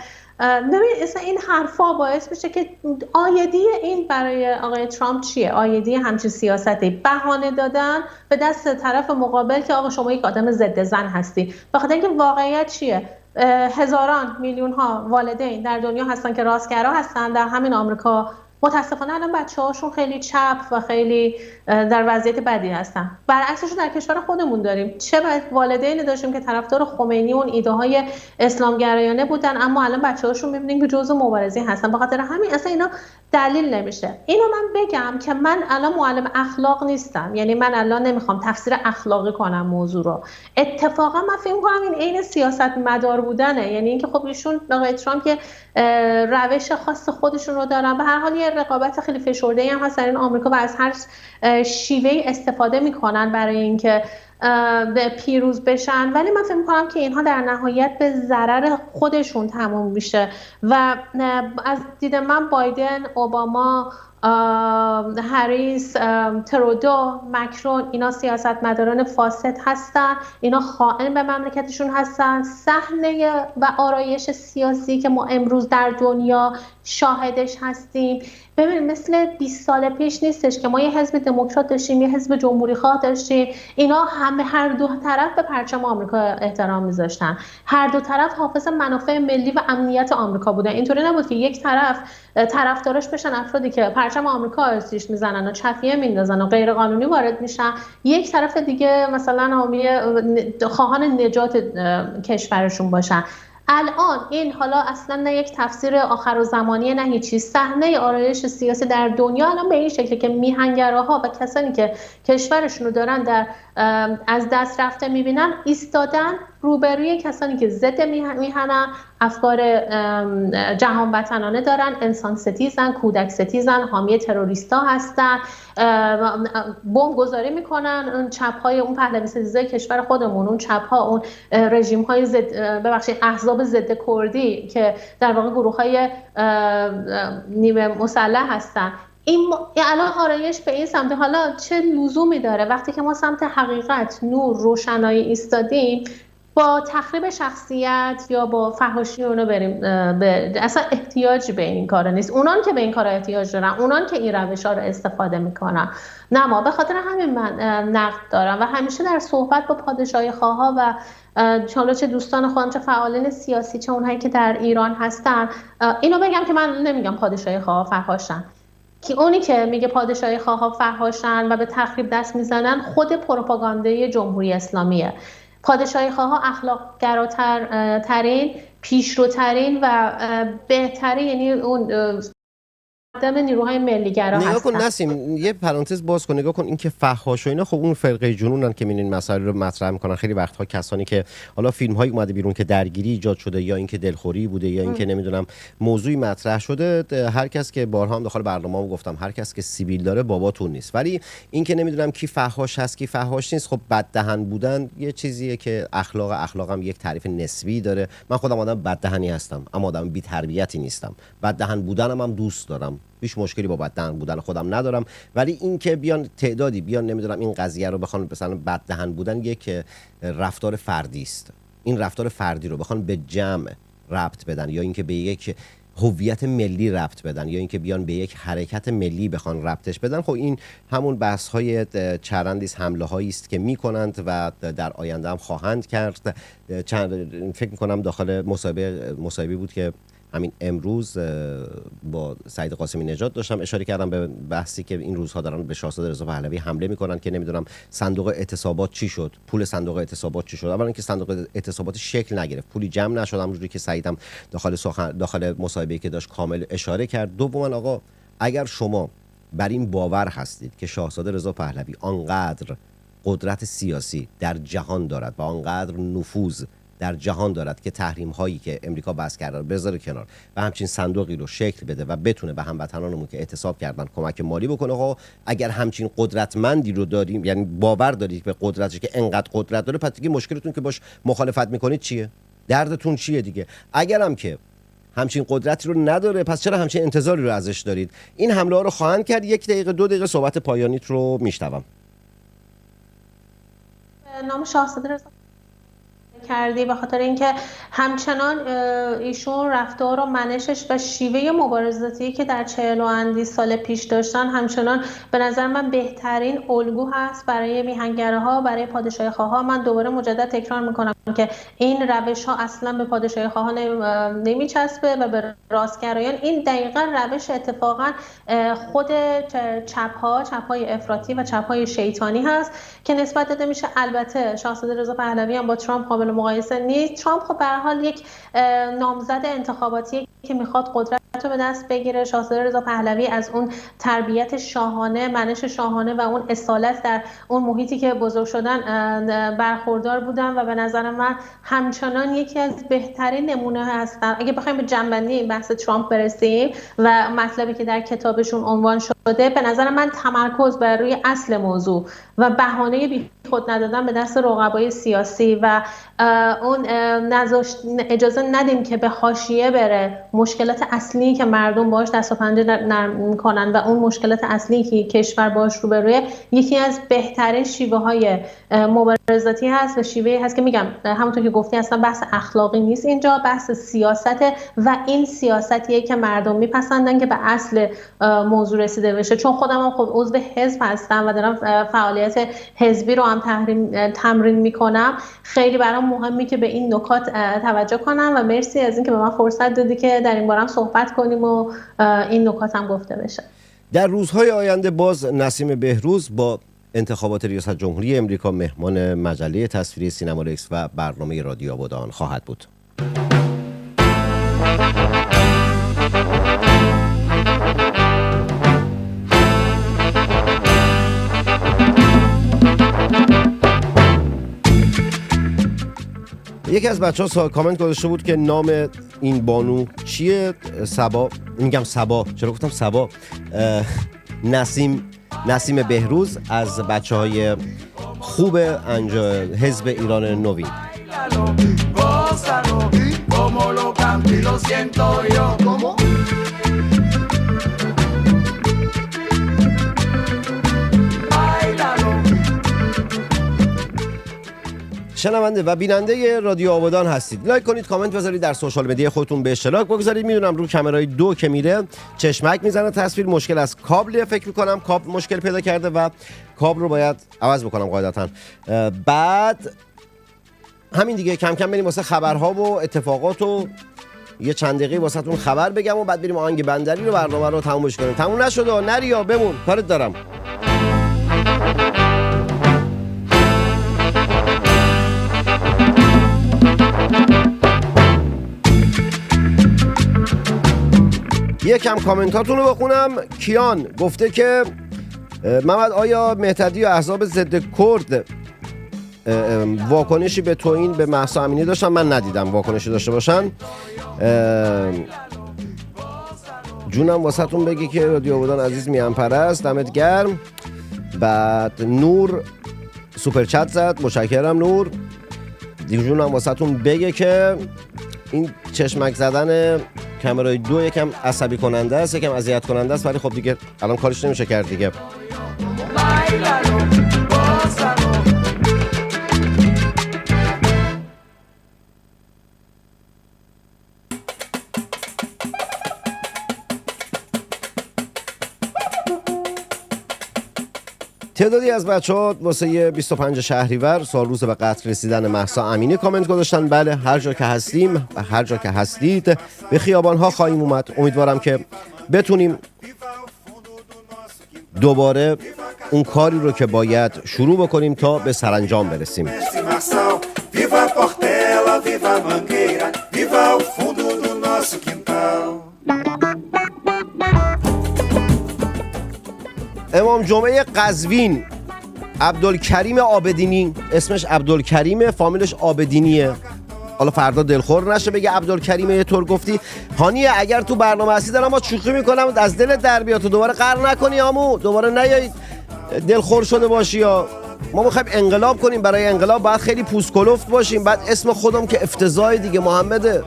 مثلا این حرفا باعث میشه که آیدی این برای آقای ترامپ چیه؟ آیدی همچین سیاستی، بهانه دادن به دست طرف مقابل که آقا شما یک آدم ضد زن هستی. بخاطر اینکه واقعیت چیه؟ هزاران میلیون ها والدین در دنیا هستن که راستگرا هستن، در همین آمریکا متاسفانه الان بچه‌هاشون خیلی چپ و خیلی در وضعیت بدی هستن. برعکسش در کشور خودمون داریم. چه والدینی داشتیم که طرفدار خمینی و اون ایده‌های اسلامگرایانه بودن، اما الان بچه‌هاشون می‌بینیم که جزء مبارزین هستن. به خاطر همین اصلا اینا دلیل نمیشه. اینو من بگم که من الان معلم اخلاق نیستم، یعنی من الان نمیخوام تفسیر اخلاقی کنم موضوع رو. اتفاقا من فکر می‌کنم این عین سیاست مدار بودنه، یعنی اینکه خب ایشون آقای ترامپ که روش خاص خودشون رو دارن، به هر حال یه رقابت خیلی فشرده‌ای هم هست در این آمریکا و از هر شیوهی استفاده میکنن برای اینکه پیروز بشن، ولی من فکر می‌کنم که اینها در نهایت به ضرر خودشون تموم میشه و از دید من بایدن، اوباما، هریس، ترودو، مکرون، اینا سیاستمداران فاسد هستن، اینا خائن به مملکتشون هستن. صحنه و آرایش سیاسی که ما امروز در دنیا شاهدش هستیم، ببین مثل 20 سال پیش نیستش که ما یه حزب دموکرات داشتیم، یه حزب جمهوری خواه داشتیم. اینا هر دو طرف به پرچم آمریکا احترام میذاشتن، هر دو طرف حافظ منافع ملی و امنیت آمریکا بودن. اینطوری نبود که یک طرف طرفدارش بشن افرادی که پرچم آمریکا آتیش میزنن و چفیه میندازن و غیر قانونی وارد میشن، یک طرف دیگه مثلا حامی خواهان نجات کشورشون باشن. الان این حالا اصلا نه یک تفسیر آخر و زمانی نه هیچی، صحنه آرایش سیاسی در دنیا الان به این شکلی که میهنگراها و کسانی که کشورشون رو دارن در از دست رفته میبینن ایستادن روبروی کسانی که ضد میهنن، افکار جهان وطنانه دارن، انسان ستیزن، کودک ستیزن، حامی تروریستا هستن، بمب گذاری میکنن. اون چپ های اون پهلوی ستیزای کشور خودمون، اون چپ ها، اون رژیم های ببخشید احزاب ضد کردی که در واقع گروه های نیمه مسلح هستن، این الان آرایش به این سمت. حالا چه لزومی داره وقتی که ما سمت حقیقت، نور، روشنایی ایستادیم با تخریب شخصیت یا با فحاشی اونو بریم؟ اصلا احتیاجی به این کار نیست. اونان که به این کار احتیاج دارن، اونان که این روش‌ها رو استفاده میکنن، نه ما. به خاطر همین من نقد دارم و همیشه در صحبت با پادشاهی خواها و حالا چه دوستان خودم، چه فعالین سیاسی، چه اونهایی که در ایران هستن، اینو بگم که من نمیگم پادشاهی خواها فحاشن، که اونی که میگه پادشاهی خواها فحاشن و به تخریب دست میزنن خود پروپاگاندای جمهوری اسلامیه. پادشاهی خواها اخلاق گراترین، پیشروترین و بهترین، یعنی اون قدم نیروهای ملی‌گرا هستن. نگاه کن نسیم، یه پرانتز باز کن، نگاه کن این که فحاش و اینا، خب اون فرقه جنونن که این مسائل رو مطرح میکنن. خیلی وقتها کسانی که حالا فیلم‌هایی اومده بیرون که درگیری ایجاد شده، یا اینکه دلخوری بوده، یا اینکه نمیدونم موضوعی مطرح شده، هر کس که بارها هم داخل برنامه‌ام گفتم، هر کس که سیبیل داره باباتون نیست. ولی اینکه نمیدونم کی فحاش هست کی فحاش نیست، خب بددهن بودن یه چیزیه که اخلاقم یک تعریف نسبی داره. من خودم آدم بددهنی هستم، اما آدم بی‌تربیتی نیستم. بددهن بودنم هم دوست دارم، هیچ مشکلی با بددهن بودن خودم ندارم. ولی این که بیان تعدادی بیان نمیدونم این قضیه رو بخوان مثلا بددهن بودن یک رفتار فردی است، این رفتار فردی رو بخوان به جمع ربط بدن، یا اینکه به یک هویت ملی ربط بدن، یا اینکه بیان به یک حرکت ملی بخوان ربطش بدن، خب این همون بحث های چرندیس، حمله هایی است که میکنند و در آینده هم خواهند کرد. فکر میکنم داخل مصاحبه بود که همین امروز با سعید قاسمی نژاد داشتم اشاره کردم به بحثی که این روزها دارن به شاهزاده رضا پهلوی حمله میکنن که نمیدونم صندوق اعتصابات چی شد، پول صندوق اعتصابات چی شد. اولا اینکه صندوق اعتصابات شکل نگرفت، پولی جمع نشد، همونجوری که سعیدم داخل مصاحبه‌ای که داشت کامل اشاره کرد. دوما آقا، اگر شما بر این باور هستید که شاهزاده رضا پهلوی آنقدر قدرت سیاسی در جهان دارد و آنقدر نفوذ در جهان دارد که تحریم هایی که امریکا بس کرده رو بذاره کنار و همچین صندوقی رو شکل بده و بتونه به هموطنانمون که اعتصاب کردن کمک مالی بکنه، اگر همچین قدرتمندی رو داریم، یعنی باور دارید به قدرتش که انقدر قدرت داره، پس دیگه مشکلتون که باش مخالفت میکنید چیه؟ دردتون چیه دیگه؟ اگرم که همچین قدرتی رو نداره، پس چرا همچین انتظاری رو ازش دارید؟ این حمله ها رو خواهند کرد. 1 دقیقه 2 دقیقه صحبت پایانیت رو میشنوم. نام شاهزاده رضا کردی به خاطر اینکه همچنان ایشون رفتار و منشش و شیوه مبارزاتی که در 40 و اندی سال پیش داشتن همچنان به نظر من بهترین الگو هست برای میهنگرها، برای پادشاهی خواها. من دوباره مجدد تکرار میکنم که این روش ها اصلا به پادشاهی خواها نمیچسبه و به راستگرایان. این دقیقا روش اتفاقا خود چپ های افراطی و چپ های شیطانی هست که نسبت داده میشه. البته شاهزاده رضا پهلوی هم با ترامپ قابل مقایسه نیست. ترامپ خب به هر حال یک نامزد انتخاباتی که میخواد قدرت رو به دست بگیره. شاهزاده رضا پهلوی از اون تربیت شاهانه، منش شاهانه و اون اصالت در اون محیطی که بزرگ شدن برخوردار بودن و به نظر من همچنان یکی از بهترین نمونه هستن. اگه بخوایم به جنبندی این بحث ترامپ برسیم و مطلبی که در کتابشون عنوان شده، به نظر من تمرکز بر روی اصل موضوع و بهانه بی خود ندادن به دست رقبای سیاسی و اون اجازه ندیم که به حاشیه بره مشکلات اصلی که مردم باهاش دست و پنجه نرم میکنن و اون مشکلات اصلی که کشور باهاش روبروه، یکی از بهترین شیوه های مبارزاتی هست و شیوهی هست که میگم همونطور که گفتی اصلا بحث اخلاقی نیست، اینجا بحث سیاسته و این سیاستیه که مردم میپسندن که به اصل موضوع رسیده بشه. چون خودم هم خب عضو حزب هستم و دارم فعالیت حزبی رو هم تمرین میکنم، خیلی برام مهمه که به این نکات توجه کنم و مرسی از اینکه به من فرصت دادی که در این باره صحبت کنیم و این نکات هم گفته بشه. در روزهای آینده باز نسیم بهروز با انتخابات ریاست جمهوری امریکا مهمان مجله تصویری سینمالکس و برنامه رادیو آبادان خواهد بود. یکی از بچه‌ها کامنت گذاشته بود که نام این بانو چیه؟ صبا، میگم صبا، چرا گفتم صبا؟ نسیم بهروز از بچه‌های خوب حزب ایران نوین. شنونده و بیننده رادیو آبادان هستید. لایک کنید، کامنت بذارید، در سوشال مدیا خودتون به اشتراک بگذارید. میدونم رو کامرای 2 که میره چشمک میزنه تصویر، مشکل از کابل، فکر میکنم کابل مشکل پیدا کرده و کابل رو باید عوض بکنم قاعدتا. بعد همین دیگه کم کم بریم واسه خبرها و اتفاقات و یه چند دقیقه واسهتون خبر بگم و بعد بریم آهنگ بندری رو برنامه رو تمومش کنیم. تموم نشده، نریا بمون، کارت دارم. یکم کامنتاتون رو بخونم. کیان گفته که محمد آیا مهتدی و احزاب ضد کرد واکنشی به توهین به مهسا امینی داشتن؟ من ندیدم واکنشی داشته باشن. جونم واسهتون بگی که رادیو آبادان عزیز میان پرست، دمت گرم. بعد نور سوپر چت زد، متشکرم نور. جونم واسهتون بگه که این چشمک زدن کامرای 2 یکم عصبی کننده است، یکم اذیت کننده است، ولی خب دیگه الان کارش نمیشه کرد دیگه. تعدادی از بچه‌ها واسه 25 شهریور سال روز به قتل رسیدن مهسا امینی کامنت گذاشتن. بله، هر جا که هستیم و هر جا که هستید به خیابان‌ها خواهیم اومد. امیدوارم که بتونیم دوباره اون کاری رو که باید شروع بکنیم تا به سرانجام برسیم. امام جمعه قزوین عبدالکریم عابدینی، اسمش عبدالکریم، فامیلش عابدینیه. حالا فردا دلخور نشه بگه عبدالکریم یه طور گفتی. هانیه اگر تو برنامه هستی دارم ما شوخی میکنم، از دلت در بیاد، تو دوباره قهر نکنی عمو، دوباره نیایید دلخور شده باشی. یا ما میخوایم انقلاب کنیم، برای انقلاب باید خیلی پوست کلفت باشیم. بعد اسم خودم که افتضاح دیگه محمده،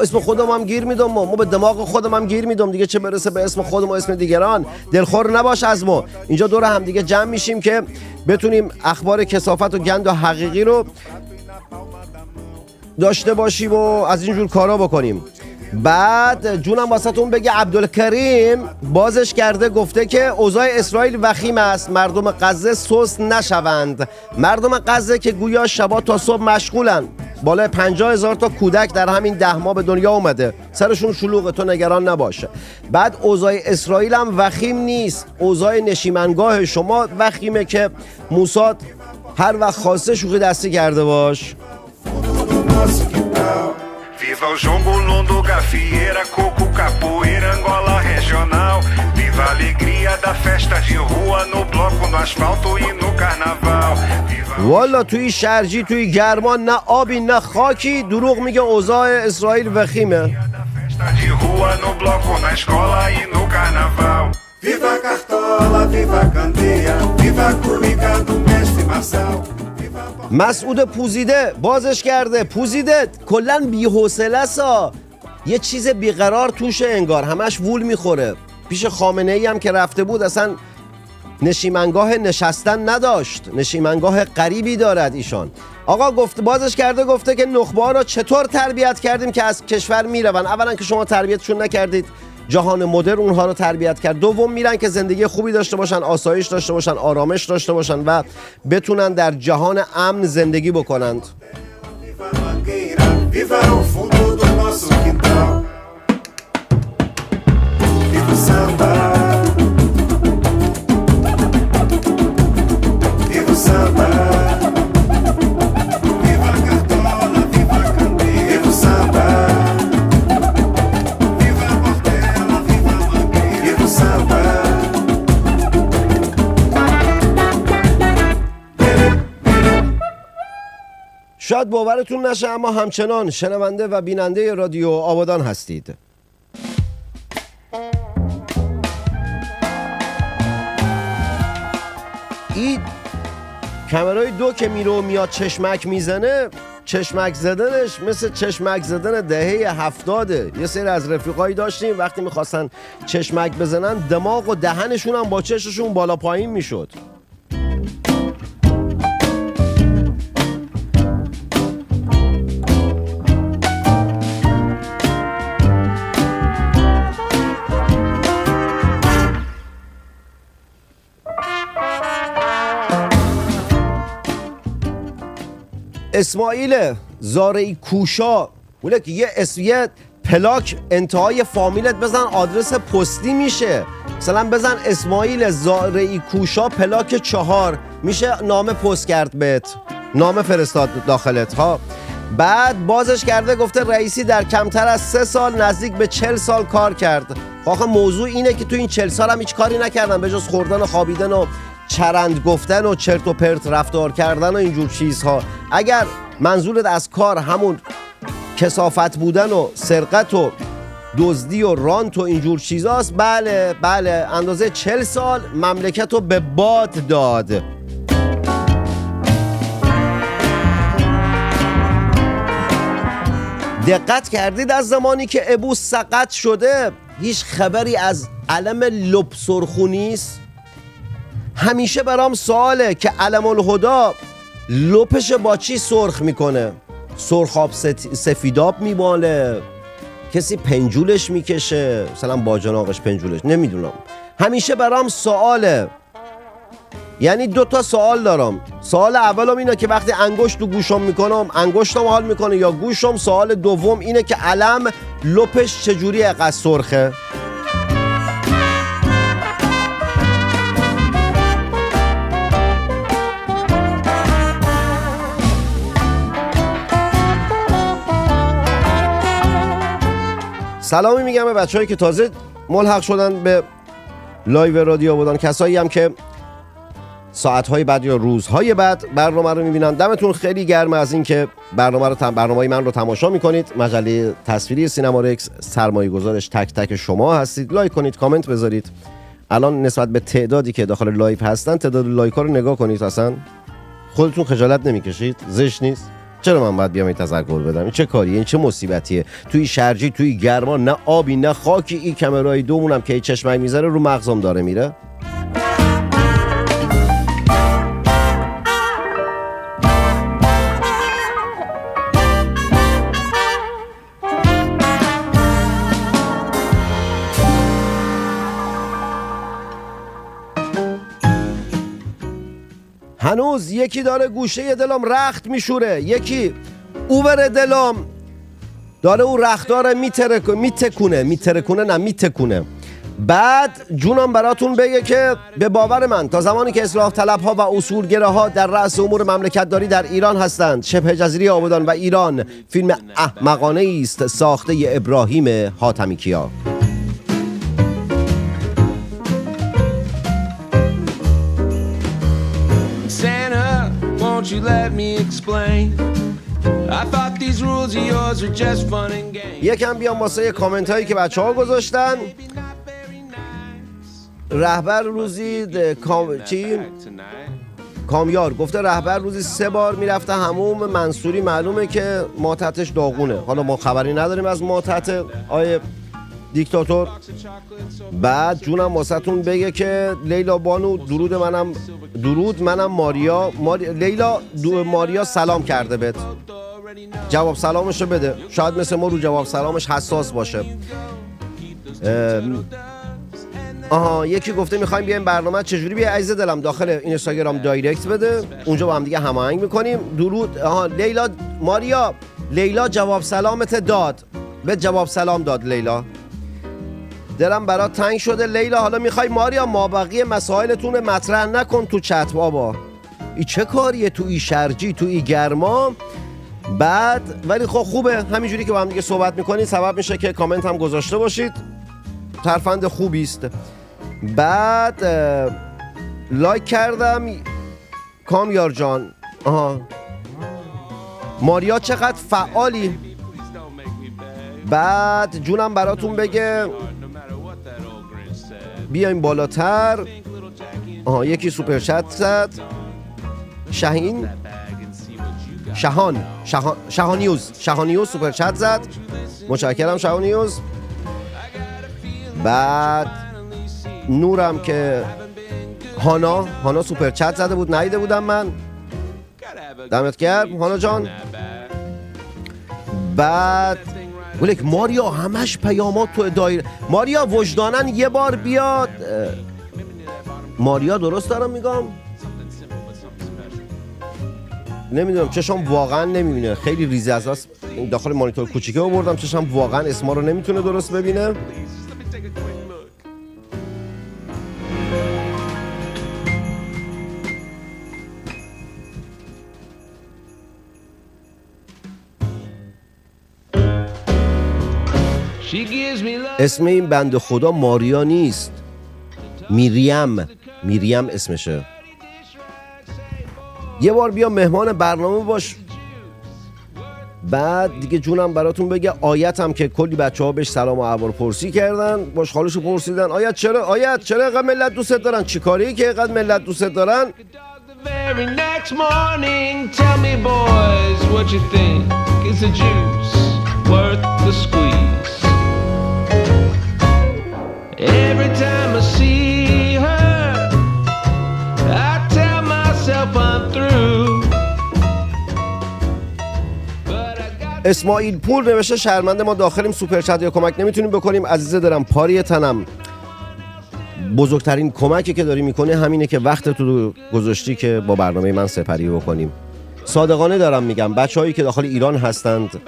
اسم خودم هم گیر میدم، ما به دماغ خودم هم گیر میدم دیگه، چه برسه به اسم خودم و اسم دیگران. دلخور نباش از ما. اینجا دور هم دیگه جمع میشیم که بتونیم اخبار کثافت و گند و حقیقی رو داشته باشیم و از اینجور کارا بکنیم. بعد جونم واسهتون بگه عبدالکریم بازش کرده، گفته که اوضاع اسرائیل وخیم است، مردم غزه سست نشوند. مردم غزه که گویا شبا تا صبح مشغولن، بالای 50,000 تا کودک در همین 10 ماه به دنیا اومده، سرشون شلوغه، تو نگران نباشه. بعد اوضاع اسرائیل هم وخیم نیست، اوضاع نشیمنگاه شما وخیمه که موساد هر وقت خواسته شوخی دستی کرده باش. Viva o jongo, lundo, gafieira, coco, capoeira, Angola regional. Viva a alegria da festa de rua, no bloco, no asfalto e no carnaval. والا توی شرجی توی گرمان نه آبی نه خاکی، دروغ میگه اوضاع اسرائیل وخیمه. Festa de rua, no bloco, na escola e no carnaval. Viva a cartola, viva a candeia, viva a culica do mestre Marçal. مسعود پوزیده بازش کرده، پوزیده کلن بی‌حوصله سا، یه چیز بیقرار توشه انگار، همش وول میخوره. پیش خامنه ای هم که رفته بود اصلا نشیمنگاه نشستن نداشت، نشیمنگاه غریبی دارد ایشان. آقا گفت بازش کرده، گفته که نخبه ها را چطور تربیت کردیم که از کشور میرون. اولا که شما تربیتشون نکردید، جهان مدرن اونها رو تربیت کرد. دوم میرن که زندگی خوبی داشته باشن، آسایش داشته باشن، آرامش داشته باشن و بتونن در جهان امن زندگی بکنند. شاید باورتون نشه اما همچنان شنونده و بیننده رادیو آبادان هستید. این کمرای دو که میره و میاد چشمک میزنه، چشمک زدنش مثل چشمک زدن دهه 70. یه سری از رفیقایی داشتیم وقتی میخواستن چشمک بزنن دماغ و دهنشون هم با چششون بالا پایین میشد. اسماعیل زارعی کوشا بوله که یه پلاک انتهای فامیلت بزن آدرس پستی میشه، مثلا بزن اسماعیل زارعی کوشا پلاک 4 میشه نامه پست کرد بهت، نامه فرستاد داخلت ها. بعد بازش کرده گفته رئیسی در کمتر از 3 سال نزدیک به 40 سال کار کرد. آخه موضوع اینه که تو این 40 سال هم هیچ کاری نکردن به جز خوردن و خوابیدن و چرند گفتن و چرت و پرت رفتار کردن و اینجور چیزها. اگر منظورت از کار همون کثافت بودن و سرقت و دزدی و رانت و اینجور چیزاست، بله اندازه 40 سال مملکت رو به باد داد. دقت کردید از زمانی که ابو سقط شده هیچ خبری از علم لب سرخو نیست؟ همیشه برام سواله که علم الهدا لپش با چی سرخ میکنه؟ سرخاب سفیداب میباله؟ کسی پنجولش میکشه؟ مثلا باجناقش پنجولش؟ نمیدونم. همیشه برام سواله. یعنی 2 سوال دارم. سوال اولم اینه که وقتی انگشت تو گوشم میکنم انگشتم حال میکنه یا گوشم. سوال دوم اینه که علم لپش چجوری اقصد سرخه؟ سلامی میگم به بچه‌هایی که تازه ملحق شدن به لایو رادیو آبادان، کسایی هم که ساعت‌های بعد یا روزهای بعد برنامه رو می‌بینن. دمتون خیلی گرم از این که برنامه‌های من رو تماشا می‌کنید. مجله تصویری سینما رکس سرمایه‌گذارش تک تک شما هستید. لایک کنید، کامنت بذارید. الان نسبت به تعدادی که داخل لایو هستن تعداد لایک‌ها رو نگاه کنید. اصلا خودتون خجالت نمی‌کشید؟ زشت نیست؟ چرا من باید بیام این تذکر بدم؟ این چه کاریه؟ این چه مصیبتیه؟ توی شرجی، توی گرما، نه آبی نه خاکی. این کمرای دومونم که چشمک میذاره رو مغزم داره میره. هنوز یکی داره گوشه دلم رخت میشوره، یکی اوور دلم داره او رختاره میتکونه. بعد جونم براتون بگه که به باور من تا زمانی که اصلاح طلبها و اصولگراها در رأس امور مملکت داری در ایران هستند، شبه جزیره آبادان و ایران فیلم احمقانه است ساخته ابراهیم حاتمی کیا. Won't you let me explain? I thought these rules of yours are just fun and games. یکم بیام واسه کامنت هایی که بچه‌ها گذاشتن. رهبر روزی کامیار گفته رهبر روزی 3 بار میرفته حموم. منصوری معلومه که ماتحتش داغونه. حالا ما خبری نداریم از ماتحت آیه دیکتاتور. بعد جونم واسهتون بگه که لیلا بانو درود منم ماریا لیلا ماریا سلام کرده بهت، جواب سلامشو بده. شاید مثل ما رو جواب سلامش حساس باشه. یکی گفته میخوایم بیایم برنامه چجوری بیا عزیز دلم داخل اینستاگرام دایرکت بده، اونجا با هم دیگه هماهنگ میکنیم. درود. لیلا ماریا لیلا جواب سلامت داد، به جواب سلام داد لیلا. دلم برات تنگ شده لیلا. حالا میخوای ماریا مابقی مسائلتون مطرح نکن تو چت بابا. این چه کاریه تو ای شرجی تو ای گرما؟ بعد ولی خب خوبه همینجوری که با هم دیگه صحبت میکنید سبب میشه که کامنت هم گذاشته باشید. ترفند خوبی است. بعد لایک کردم کامیار جان. ماریا چقدر فعالی. بعد جونم براتون بگه بیایم بالاتر. یکی سوپر چت زد. شهانیوز سوپر چت زد. متشکرم شهانیوز. بعد نورم که هانا سوپر چت زده بود، ندیده بودم من. دمت گرم هانا جان. بعد گلک ماریا همش پیامات تو دایره. ماریا وجدانن یه بار بیاد. ماریا درست دارم میگم؟ نمیدونم، چشم واقعا نمیبینه، خیلی ریزی از راست داخل مانیتور کوچیکه آوردم، چشم واقعا اسما رو نمیتونه درست ببینه. اسم این بند خدا ماریا نیست، میریم اسمشه. یه بار بیا مهمان برنامه باش. بعد دیگه جونم براتون بگه آیتم که کلی بچه ها بهش سلام و احوال پرسی کردن، باش حالشو پرسیدن. آیت چرا اینقدر ملت دوست دارن؟ چی کاری که اینقدر ملت دوست دارن؟ Every time I see her, I tell myself I'm through. اسماعیل پور نوشته شرمنده ما داخلیم سوپر چت یا کمک نمیتونیم بکنیم. عزیزه دارم پاری تنم، بزرگترین کمکی که داری میکنه همینه که وقت تو گذاشتی که با برنامه من سپری بکنیم. صادقانه دارم میگم، بچه‌هایی که داخل ایران هستند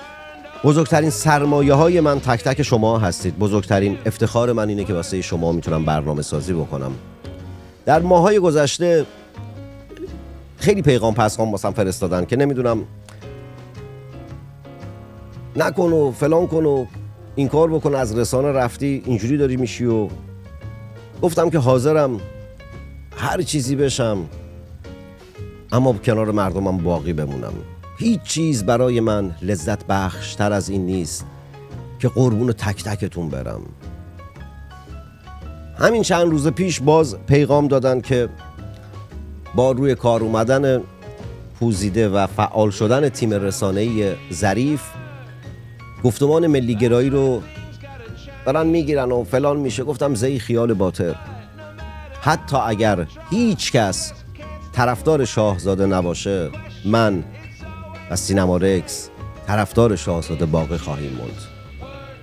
بزرگترین سرمایه های من تک تک شما هستید. بزرگترین افتخار من اینه که واسه شما میتونم برنامه سازی بکنم. در ماهای گذشته خیلی پیغام واسم فرستادن که نمیدونم نکن و فلان کن و این کار بکن، از رسانه رفتی اینجوری داری میشی. و گفتم که حاضرم هر چیزی بشم اما کنار مردمم باقی بمونم. هیچ چیز برای من لذت بخش تر از این نیست که قربون تک تکتون برم. همین چند روز پیش باز پیغام دادن که با روی کار اومدن پوزیده و فعال شدن تیم رسانه‌ای ظریف گفتمان ملی گرایی رو دارن میگیرن و فلان میشه. گفتم زی خیال باطل. حتی اگر هیچ کس طرفدار شاهزاده نباشه، من و سینما رکس طرفدار شاهزاده باقی خواهیم موند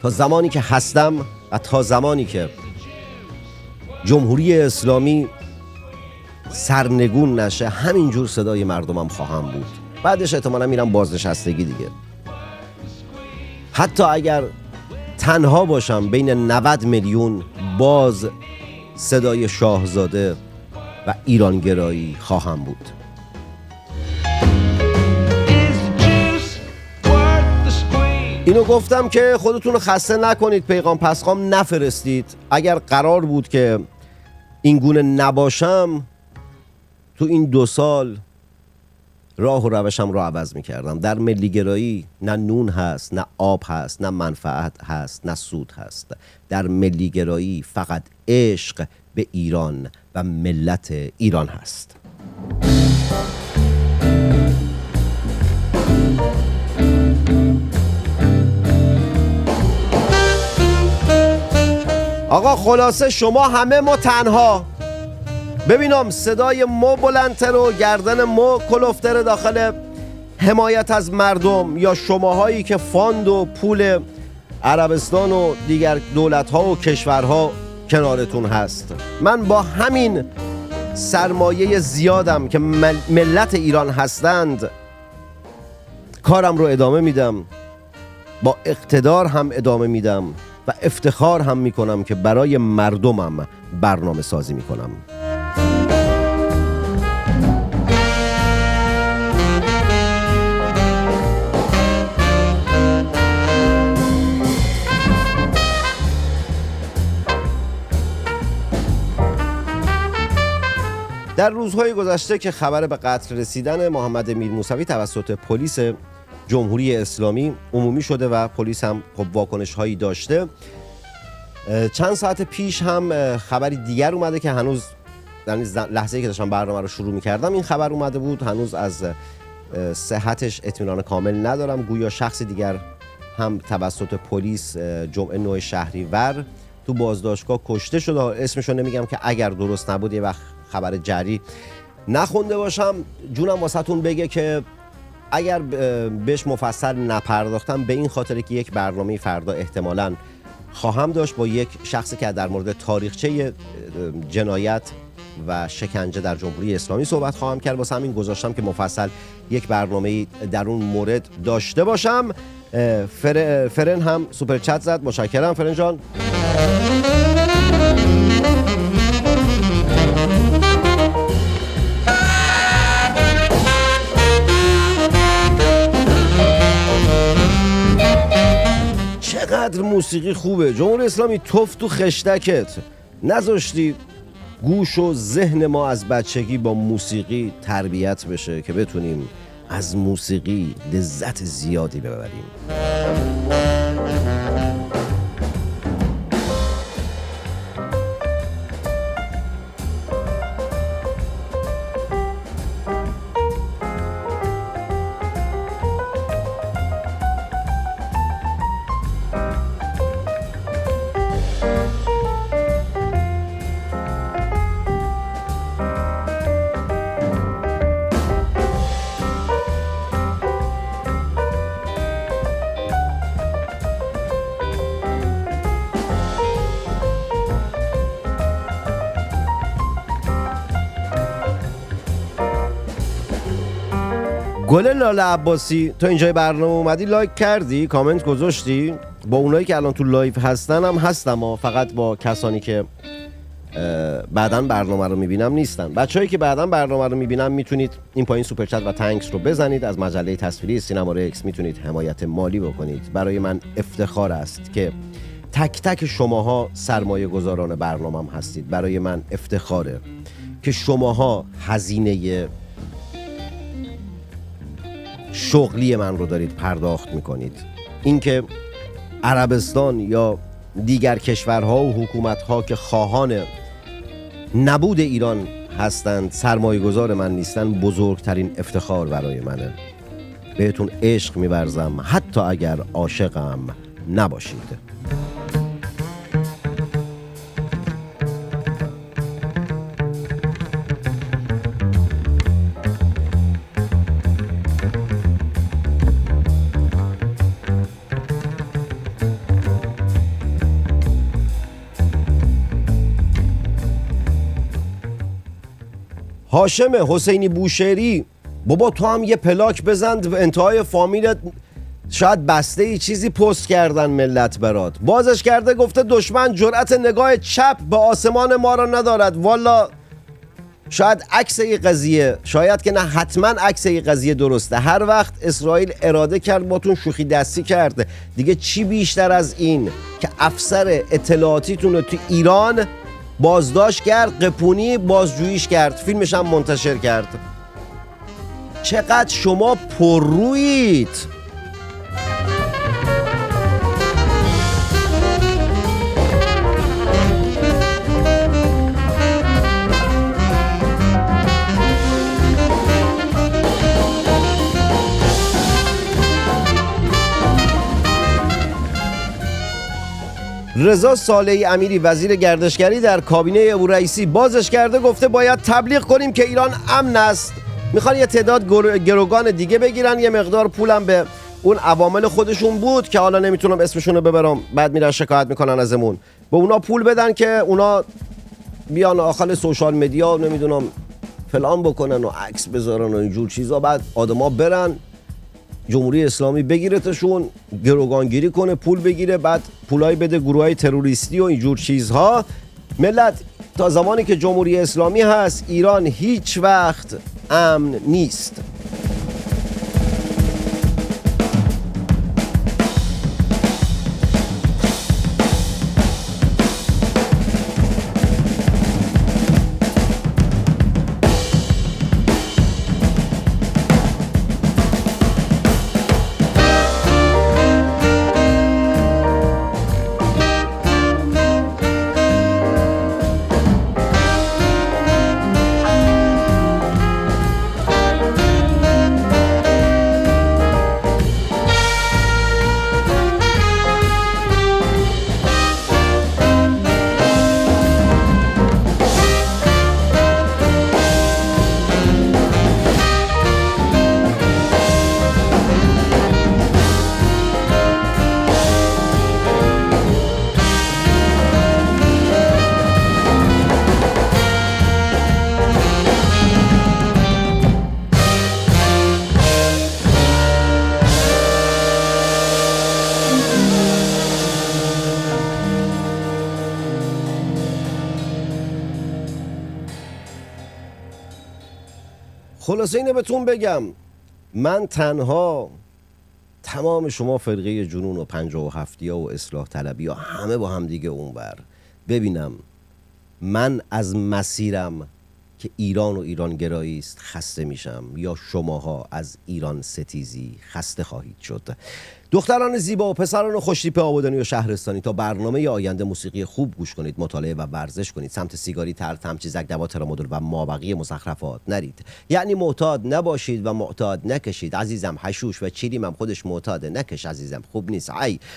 تا زمانی که هستم و تا زمانی که جمهوری اسلامی سرنگون نشه. همینجور صدای مردمم خواهم بود. بعدش احتمالا میرم بازنشستگی دیگه. حتی اگر تنها باشم بین 90 میلیون باز صدای شاهزاده و ایرانگرایی خواهم بود. اینو گفتم که خودتون رو خسته نکنید، پیغام پسخام نفرستید. اگر قرار بود که این گونه نباشم تو این 2 سال راه و روشم رو عوض میکردم. در ملیگرایی نه نون هست، نه آب هست، نه منفعت هست، نه سود هست. در ملیگرایی فقط عشق به ایران و ملت ایران هست. آقا خلاصه شما همه ما تنها. ببینم صدای ما بلندتر و گردن ما کلفتر داخل حمایت از مردم، یا شماهایی که فاند و پول عربستان و دیگر دولت‌ها و کشورها کنارتون هست. من با همین سرمایه زیادم که ملت ایران هستند کارم رو ادامه میدم، با اقتدار هم ادامه میدم و افتخار هم میکنم که برای مردمم برنامه سازی میکنم. در روزهای گذشته که خبر به قتل رسیدن محمد امیر موسوی توسط پلیس جمهوری اسلامی عمومی شده و پلیس هم خب واکنش هایی داشته. چند ساعت پیش هم خبری دیگر اومده که هنوز در لحظه‌ای که داشتم برنامه رو شروع می‌کردم این خبر اومده بود، هنوز از صحتش اطمینان کامل ندارم. گویا شخص دیگر هم توسط پلیس جمعه 9 شهریور تو بازداشتگاه کشته شده. اسمشو نمیگم که اگر درست نبود یه وقت خبر جری نخونده باشم. جونم واسهتون بگه که اگر بهش مفصل نپرداختم به این خاطر که یک برنامه فردا احتمالاً خواهم داشت با یک شخصی که در مورد تاریخچه جنایت و شکنجه در جمهوری اسلامی صحبت خواهم کرد. واسه همین گذاشتم که مفصل یک برنامه در اون مورد داشته باشم. فرن هم سوپر چت زد، متشکرم فرن جان. چقدر موسیقی خوبه. جمهوری اسلامی توف تو خشتکت، نذاشتی گوش و ذهن ما از بچگی با موسیقی تربیت بشه که بتونیم از موسیقی لذت زیادی ببریم. گل لاله عباسی، تو اینجای برنامه اومدی لایک کردی، کامنت گذاشتی؟ با اونایی که الان تو لایو هستن هم هستم، فقط با کسانی که بعداً برنامه رو میبینم نیستن. بچه‌هایی که بعداً برنامه رو میبینم میتونید این پایین سوپر چت و تانکس رو بزنید. از مجله تصویری سینما رکس میتونید حمایت مالی بکنید. برای من افتخار است که تک تک شماها سرمایه گذاران برنامه‌ام هستید. برای من افتخاره که شماها هزینه شغلی من رو دارید پرداخت میکنید. اینکه عربستان یا دیگر کشورها و حکومتها که خواهان نبود ایران هستند سرمایه گذار من نیستن، بزرگترین افتخار برای منه. بهتون عشق می‌ورزم حتی اگر عاشقم نباشید. هاشم حسینی بوشهری، بابا تو هم یه پلاک بزن به انتهای فامیلت، شاید بسته ای چیزی پست کردن ملت برات. بازش کرده گفته دشمن جرأت نگاه چپ به آسمان ما را ندارد. والا شاید عکس این قضیه، شاید که نه حتما عکس این قضیه درسته. هر وقت اسرائیل اراده کرد باتون شوخی دستی کرده دیگه. چی بیشتر از این که افسر اطلاعاتیتون رو تو ایران بازداشت کرد، قپونی بازجوییش کرد، فیلمش هم منتشر کرد. چقدر شما پررویید. رضا صالحی امیری وزیر گردشگری در کابینه ابو رئیسی بازش کرده، گفته باید تبلیغ کنیم که ایران امن است. میخوان یه تعداد گروگان دیگه بگیرن، یه مقدار پولم به اون عوامل خودشون بود که حالا نمیتونم اسمشون رو ببرم، بعد میرن شکایت میکنن ازمون. به اونا پول بدن که اونا بیان آخر سوشال مدیا نمیدونم فلان بکنن و عکس بذارن و اینجور چیزا، بعد آدما برن جمهوری اسلامی بگیرتشون، گروگانگیری کنه، پول بگیره، بعد پولای بده گروهای تروریستی و اینجور چیزها. ملت تا زمانی که جمهوری اسلامی هست ایران هیچ وقت امن نیست. خلاصه اینو بهتون بگم، من تنها، تمام شما فرقه جنون و 57 و اصلاح طلبی ها همه با هم دیگه اونور، ببینم من از مسیرم که ایران و ایرانگرایی است خسته میشم یا شماها از ایران ستیزی خسته خواهید شد. دختران زیبا و پسران خوشتیپ آبادانی و شهرستانی، تا برنامه آینده موسیقی خوب گوش کنید، مطالعه و ورزش کنید، سمت سیگاری، تمچی، زگدوا، ترامادول و مابقی مزخرفات نرید. یعنی معتاد نباشید و معتاد نکشید عزیزم. حشوش و چیلیم هم خودش معتاده، نکش عزیزم، خوب نیست.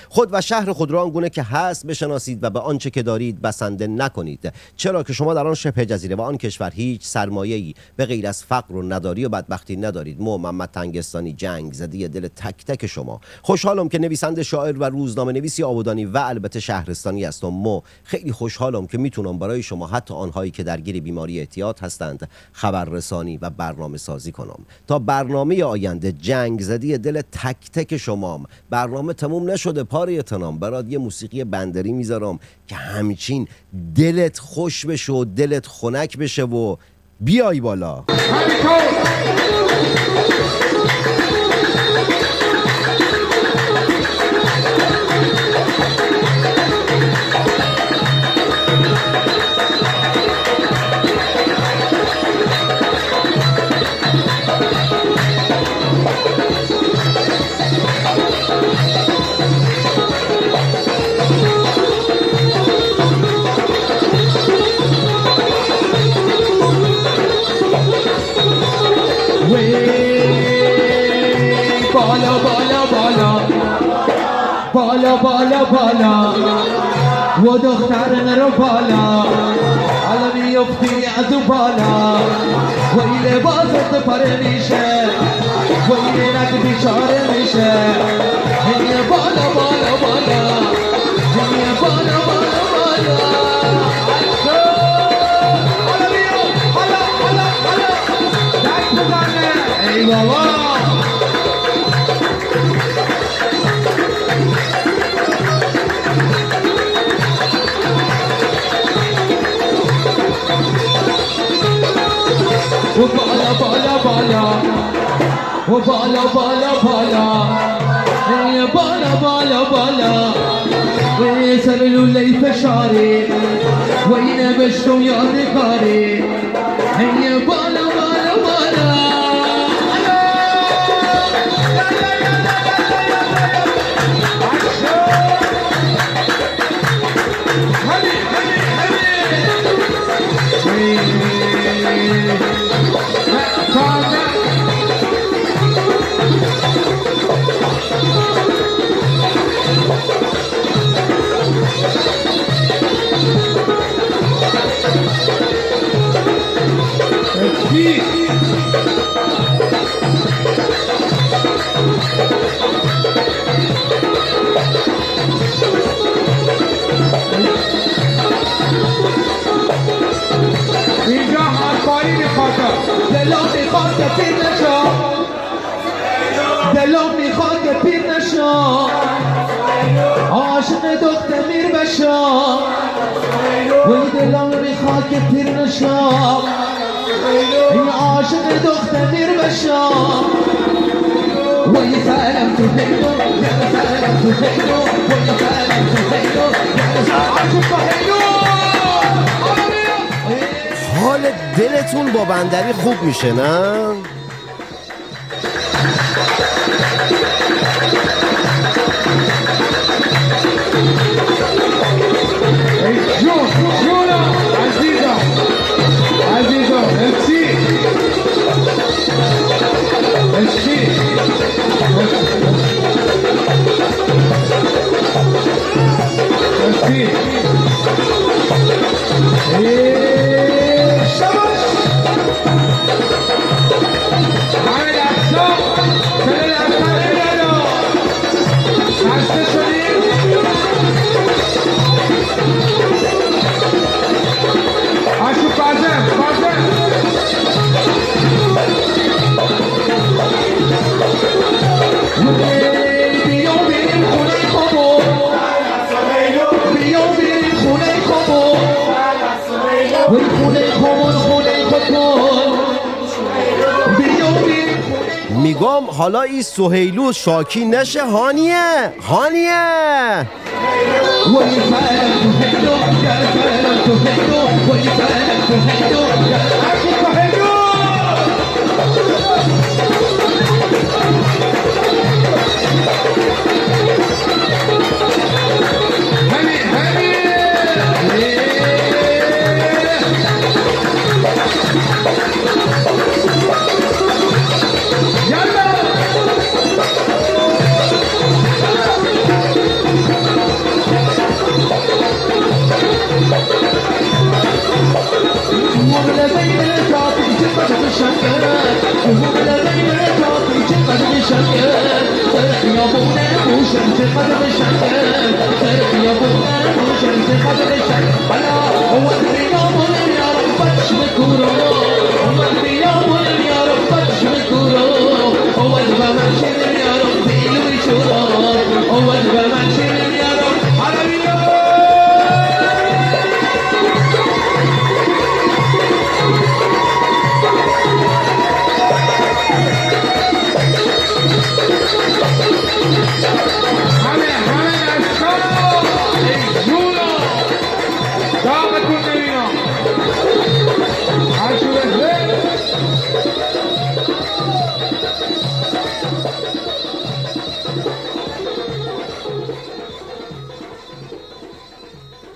خود و شهر خود را آنگونه که هست بشناسید و به آنچه که دارید بسنده نکنید، چرا که شما در آن شبه جزیره و آن کشور هیچ سرمایه‌ای به غیر از فقر و نداری و بدبختی ندارید. محمد تنگستانی، جنگ زده دل تک تک شما. خوشحالم که نویسنده، شاعر و روزنامه نویسی آبادانی و البته شهرستانی هستم. خیلی خوشحالم که میتونم برای شما، حتی آنهایی که درگیر بیماری اعتیاد هستند، خبررسانی و برنامه سازی کنم. تا برنامه آینده جنگ زده دل تک تک شما. برنامه تموم نشده پاره تنام، برات یه موسیقی بندری میذارم که همچین دلت خوش بشه و دلت خنک بشه و بیای بالا. بالا بالا و دختر نرو بالا، حالا میفتی از اون بالا و این لباست پره میشه و این رک بیچاره میشه. این بالا بالا بالا، این بالا بالا بالا. حالا بیو، حالا دک بزنه. ای بابا و بالا بالا بالا و بالا بالا بالا ای بالا بالا بالا و ای سر لوله فشاری و ای نوشتم یادگاری. ای بالا بالا بالا اینجا حرفایی میخواد، دلم میخواد که پیر نشو، دلم میخواد که پیر نشو، عاشق دختر میر بشو وی دلم میخواد که پیر نشو، این عاشق دختر میر بشو وی سلام تو هیدو، سلام تو هیدو، وی سلام تو هیدو، عاشق هیدو. حال دلتون با بندری خوب میشه نه؟ جونا عزیزم مرسی شباش گم حالا ای سهیلو شاکی نشه هانیه هانیه Thank you.